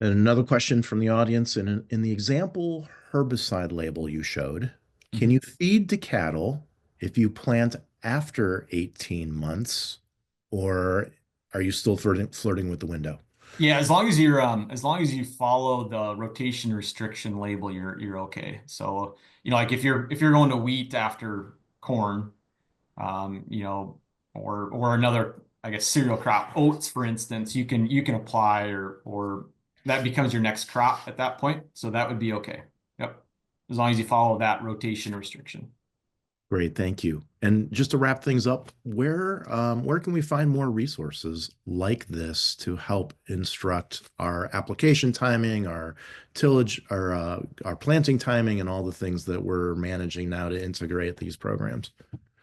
And another question from the audience: in the example herbicide label you showed, can you feed to cattle if you plant after 18 months, or are you still flirting with the window?
Yeah, as long as you follow the rotation restriction label, you're okay. So like if you're going to wheat after corn, or another, I guess, cereal crop, oats, for instance, you can apply or that becomes your next crop at that point. So that would be okay. Yep. as long as you follow that rotation restriction.
Great, thank you. And just to wrap things up, where can we find more resources like this to help instruct our application timing, our tillage, our planting timing, and all the things that we're managing now to integrate these programs?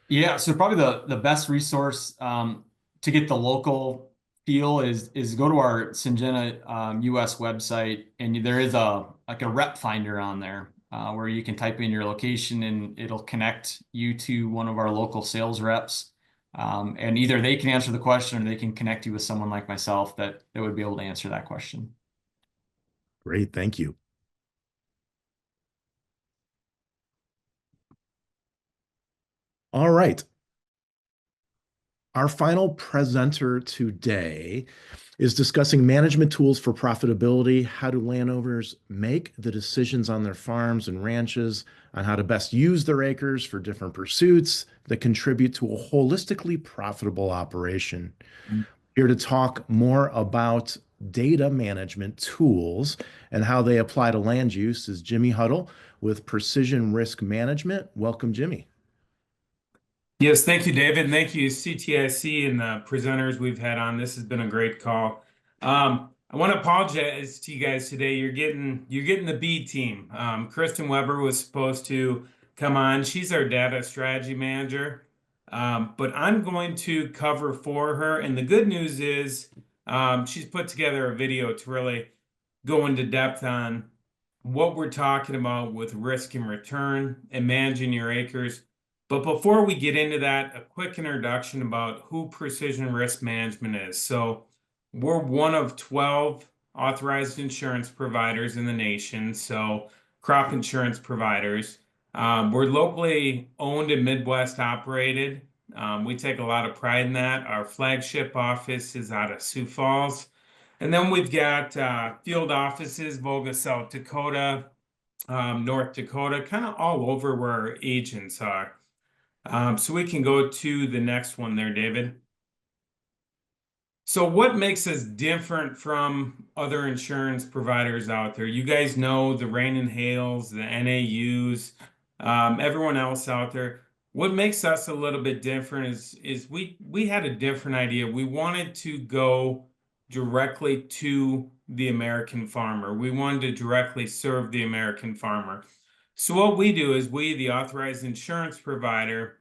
Yeah, so probably the best resource to get the local feel is go to our Syngenta US website, and there is a rep finder on there. Where you can type in your location and it'll connect you to one of our local sales reps. And either they can answer the question or they can connect you with someone like myself that would be able to answer that question.
Great, thank you. All right. Our final presenter today is discussing management tools for profitability. How do landowners make the decisions on their farms and ranches on how to best use their acres for different pursuits that contribute to a holistically profitable operation? Here to talk more about data management tools and how they apply to land use is Jimmy Huddle with Precision Risk Management. Welcome, Jimmy.
Yes, thank you, David. And thank you, CTIC and the presenters we've had on. This has been a great call. I want to apologize to you guys today. You're getting the B team. Kristen Weber was supposed to come on. She's our data strategy manager. But I'm going to cover for her. And the good news is she's put together a video to really go into depth on what we're talking about with risk and return and managing your acres. But before we get into that, a quick introduction about who Precision Risk Management is. So we're one of 12 authorized insurance providers in the nation, so crop insurance providers. We're locally owned and Midwest operated. We take a lot of pride in that. Our flagship office is out of Sioux Falls. And then we've got field offices, Volga, South Dakota, North Dakota, kind of all over where our agents are. So we can go to the next one there, David. So what makes us different from other insurance providers out there? You guys know the rain and hails, the NAUs, everyone else out there. What makes us a little bit different is we had a different idea. We wanted to go directly to the American farmer. We wanted to directly serve the American farmer. So what we do is we, the authorized insurance provider,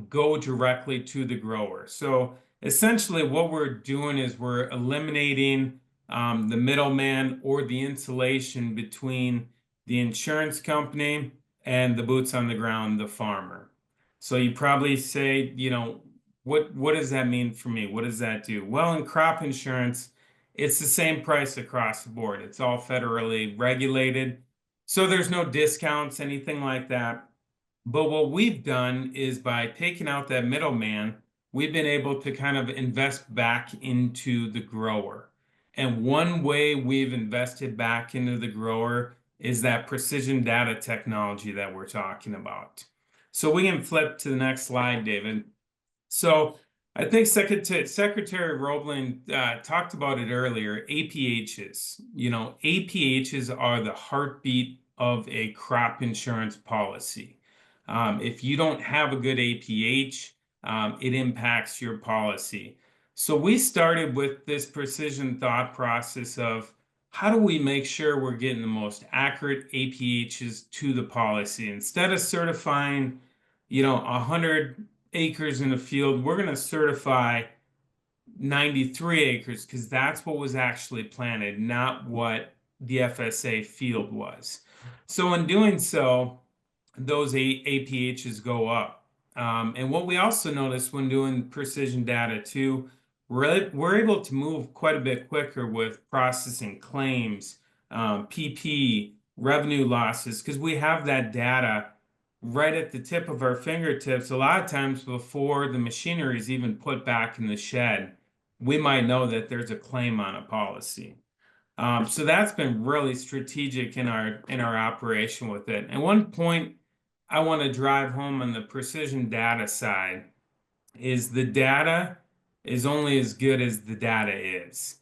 go directly to the grower. So essentially what we're doing is we're eliminating the middleman or the insulation between the insurance company and the boots on the ground, the farmer. So you probably say, you know, what does that mean for me? What does that do? Well, in crop insurance, it's the same price across the board. It's all federally regulated. So there's no discounts, anything like that. But what we've done is by taking out that middleman, we've been able to kind of invest back into the grower. And one way we've invested back into the grower is that precision data technology that we're talking about. So we can flip to the next slide, David. So I think Secretary Roebling talked about it earlier, APHs. You know, APHs are the heartbeat of a crop insurance policy. If you don't have a good APH, it impacts your policy. So we started with this precision thought process of how do we make sure we're getting the most accurate APHs to the policy? Instead of certifying, you know, 100 acres in a field, we're going to certify 93 acres because that's what was actually planted, not what the FSA field was. So in doing so, those APHs go up. And what we also noticed when doing precision data too, we're able to move quite a bit quicker with processing claims, PP, revenue losses, because we have that data right at the tip of our fingertips. A lot of times before the machinery is even put back in the shed, we might know that there's a claim on a policy. So that's been really strategic in our operation with it. And one point I want to drive home on the precision data side is the data is only as good as the data is.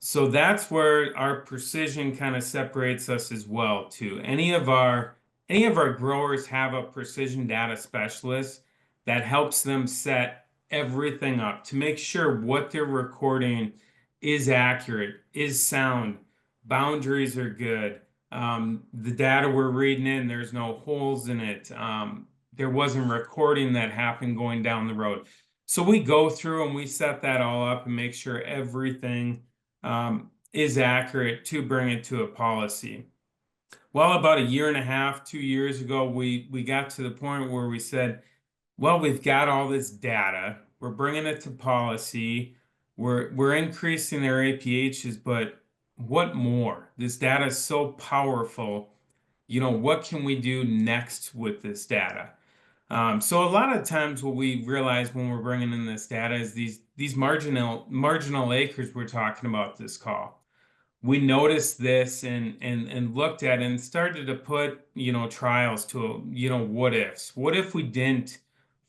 So that's where our precision kind of separates us as well too. Any of our any of our growers have a precision data specialist that helps them set everything up to make sure what they're recording is accurate, is sound, boundaries are good. The data we're reading in, there's no holes in it. There wasn't recording that happened going down the road. So we go through and we set that all up and make sure everything is accurate to bring it to a policy. Well, about a year and a half, 2 years ago, we got to the point where we said, well, we've got all this data, we're bringing it to policy, we're increasing their APHs, but what more? This data is so powerful. You know, what can we do next with this data? So a lot of times what we realize when we're bringing in this data is these marginal acres we're talking about this call. We noticed this and looked at it and started to put, you know, trials to, you know, what ifs. What if we didn't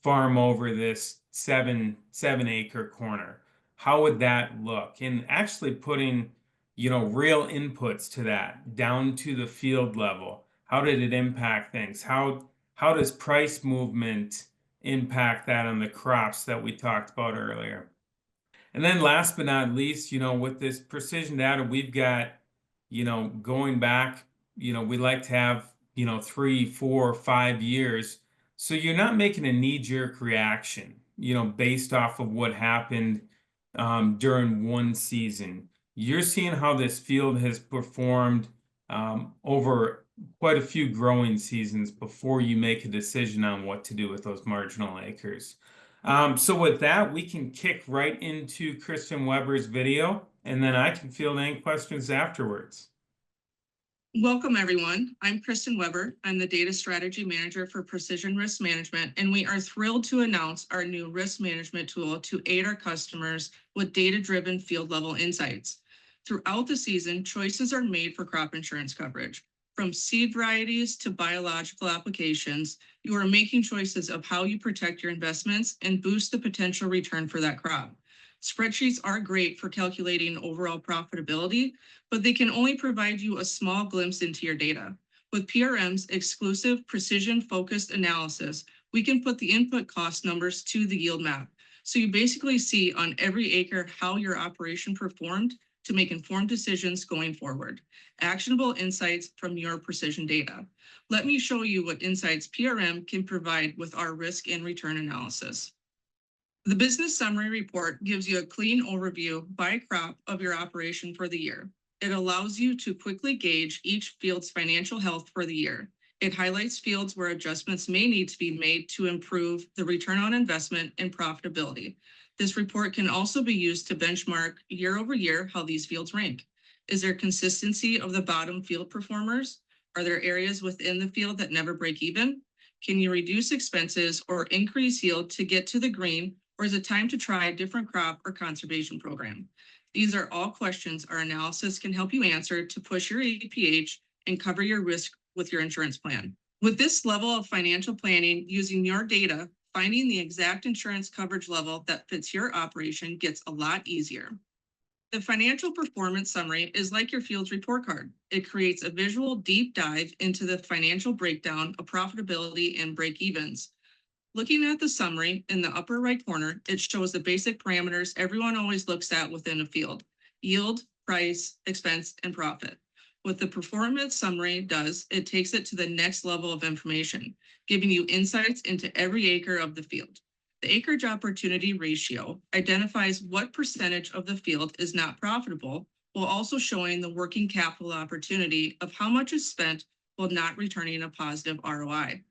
farm over this seven acre corner? How would that look? And actually putting, you know, real inputs to that down to the field level. How did it impact things? How does price movement impact that on the crops that we talked about earlier? And then last but not least, you know, with this precision data, we've got, you know, going back, you know, we like to have, you know, 3, 4, 5 years. So you're not making a knee-jerk reaction, you know, based off of what happened during one season. You're seeing how this field has performed over quite a few growing seasons before you make a decision on what to do with those marginal acres. So with that, we can kick right into Kristen Weber's video, and then I can field any questions afterwards.
Welcome, everyone. I'm Kristen Weber. I'm the Data Strategy Manager for Precision Risk Management, and we are thrilled to announce our new risk management tool to aid our customers with data-driven field-level insights. Throughout the season, choices are made for crop insurance coverage. From seed varieties to biological applications, you are making choices of how you protect your investments and boost the potential return for that crop. Spreadsheets are great for calculating overall profitability, but they can only provide you a small glimpse into your data. With PRM's exclusive precision-focused analysis, we can put the input cost numbers to the yield map. So you basically see on every acre how your operation performed to make informed decisions going forward. Actionable insights from your precision data. Let me show you what insights PRM can provide with our risk and return analysis. The business summary report gives you a clean overview by crop of your operation for the year. It allows you to quickly gauge each field's financial health for the year. It highlights fields where adjustments may need to be made to improve the return on investment and profitability. This report can also be used to benchmark year over year how these fields rank. Is there consistency of the bottom field performers? Are there areas within the field that never break even? Can you reduce expenses or increase yield to get to the green, or is it time to try a different crop or conservation program? These are all questions our analysis can help you answer to push your APH and cover your risk with your insurance plan. With this level of financial planning using your data, finding the exact insurance coverage level that fits your operation gets a lot easier. The financial performance summary is like your field's report card. It creates a visual deep dive into the financial breakdown of profitability and break-evens. Looking at the summary in the upper right corner, it shows the basic parameters everyone always looks at within a field: yield, price, expense, and profit. What the performance summary does, it takes it to the next level of information, giving you insights into every acre of the field. The acreage opportunity ratio identifies what percentage of the field is not profitable, while also showing the working capital opportunity of how much is spent while not returning a positive ROI.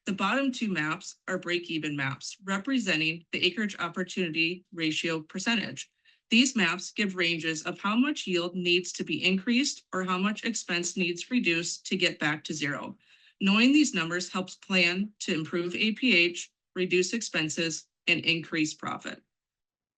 The bottom two maps are break-even maps, representing the acreage opportunity ratio percentage. These maps give ranges of how much yield needs to be increased or how much expense needs reduced to get back to zero. Knowing these numbers helps plan to improve APH, reduce expenses, and increase profit.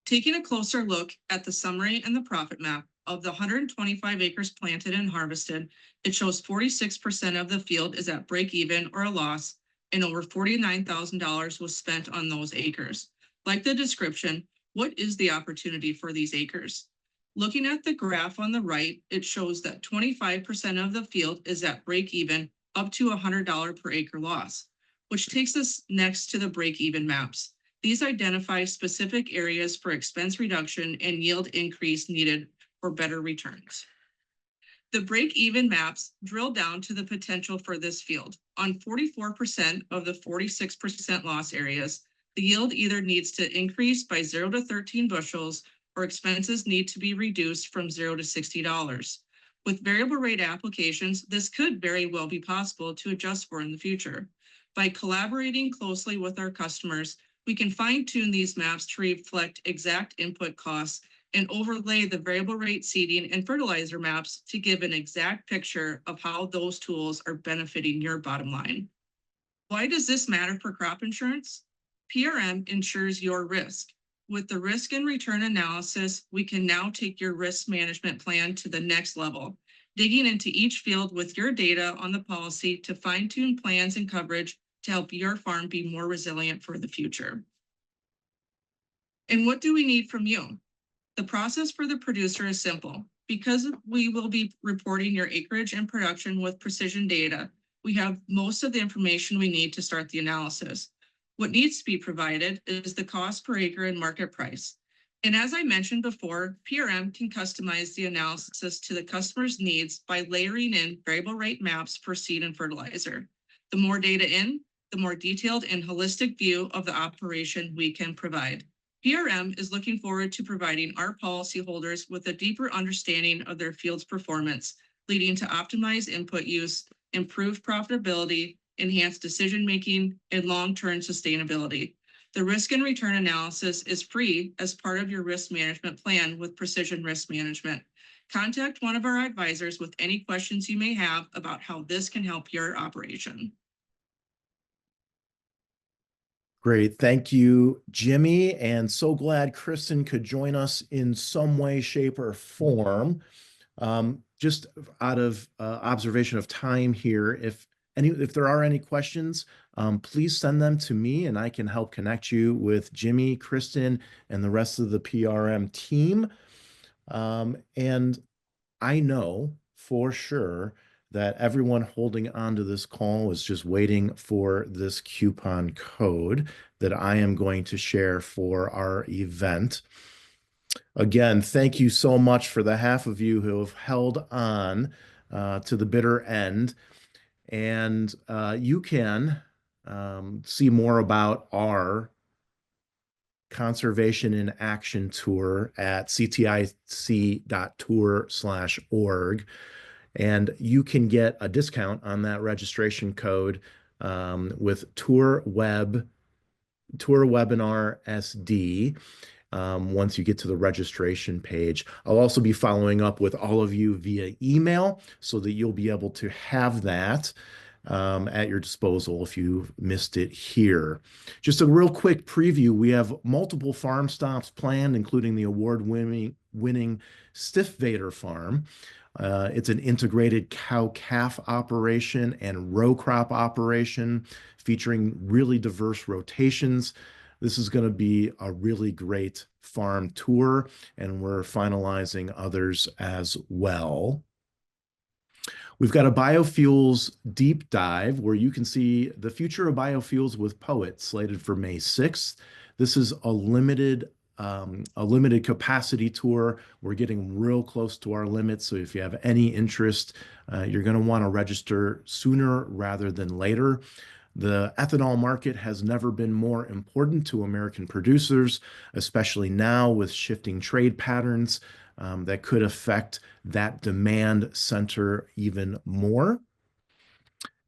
Taking a closer look at the summary and the profit map of the 125 acres planted and harvested, it shows 46% of the field is at break even or a loss, and over $49,000 was spent on those acres. Like the description, what is the opportunity for these acres? Looking at the graph on the right, it shows that 25% of the field is at break even up to $100 per acre loss, which takes us next to the break-even maps. These identify specific areas for expense reduction and yield increase needed for better returns. The break-even maps drill down to the potential for this field. On 44% of the 46% loss areas, the yield either needs to increase by 0 to 13 bushels or expenses need to be reduced from $0 to $60. With variable rate applications, this could very well be possible to adjust for in the future. By collaborating closely with our customers, we can fine-tune these maps to reflect exact input costs and overlay the variable rate seeding and fertilizer maps to give an exact picture of how those tools are benefiting your bottom line. Why does this matter for crop insurance? PRM insures your risk. With the risk and return analysis, we can now take your risk management plan to the next level, digging into each field with your data on the policy to fine-tune plans and coverage to help your farm be more resilient for the future. And what do we need from you? The process for the producer is simple. Because we will be reporting your acreage and production with precision data, we have most of the information we need to start the analysis. What needs to be provided is the cost per acre and market price. And as I mentioned before, PRM can customize the analysis to the customer's needs by layering in variable rate maps for seed and fertilizer. The more data in, the more detailed and holistic view of the operation we can provide. PRM is looking forward to providing our policyholders with a deeper understanding of their field's performance, leading to optimized input use, improved profitability, enhanced decision-making, and long-term sustainability. The risk and return analysis is free as part of your risk management plan with Precision Risk Management. Contact one of our advisors with any questions you may have about how this can help your operation.
Great. Thank you, Jimmy. And so glad Kristen could join us in some way, shape, or form. Just out of observation of time here, if there are any questions, please send them to me and I can help connect you with Jimmy, Kristen, and the rest of the PRM team. And I know for sure that everyone holding onto this call is just waiting for this coupon code that I am going to share for our event. Again, thank you so much for the half of you who have held on to the bitter end. And you can see more about our Conservation in Action Tour at ctic.tour/org. And you can get a discount on that registration code with Tour Webinar SD once you get to the registration page. I'll also be following up with all of you via email so that you'll be able to have that at your disposal if you missed it here. Just a real quick preview. We have multiple farm stops planned, including the award-winning Stiffvater farm. It's an integrated cow-calf operation and row crop operation featuring really diverse rotations. This is going to be a really great farm tour, and we're finalizing others as well. We've got a biofuels deep dive where you can see the future of biofuels with Poet slated for May 6th. This is a limited capacity tour. We're getting real close to our limits. So if you have any interest, you're going to want to register sooner rather than later. The ethanol market has never been more important to American producers, especially now with shifting trade patterns that could affect that demand center even more.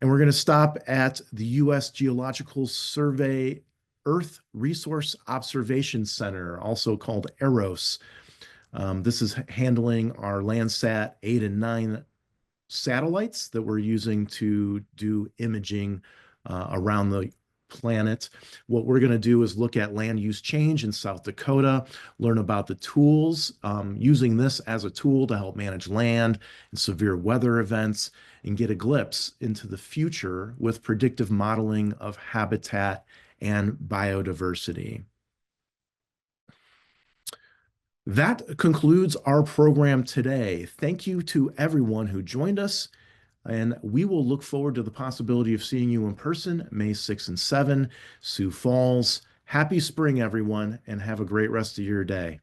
And we're going to stop at the U.S. Geological Survey Earth Resource Observation Center, also called EROS. This is handling our Landsat 8 and 9 satellites that we're using to do imaging around the planet. What we're going to do is look at land use change in South Dakota, learn about the tools, using this as a tool to help manage land and severe weather events, and get a glimpse into the future with predictive modeling of habitat and biodiversity. That concludes our program today. Thank you to everyone who joined us. And we will look forward to the possibility of seeing you in person May 6 and 7, Sioux Falls. Happy spring, everyone, and have a great rest of your day.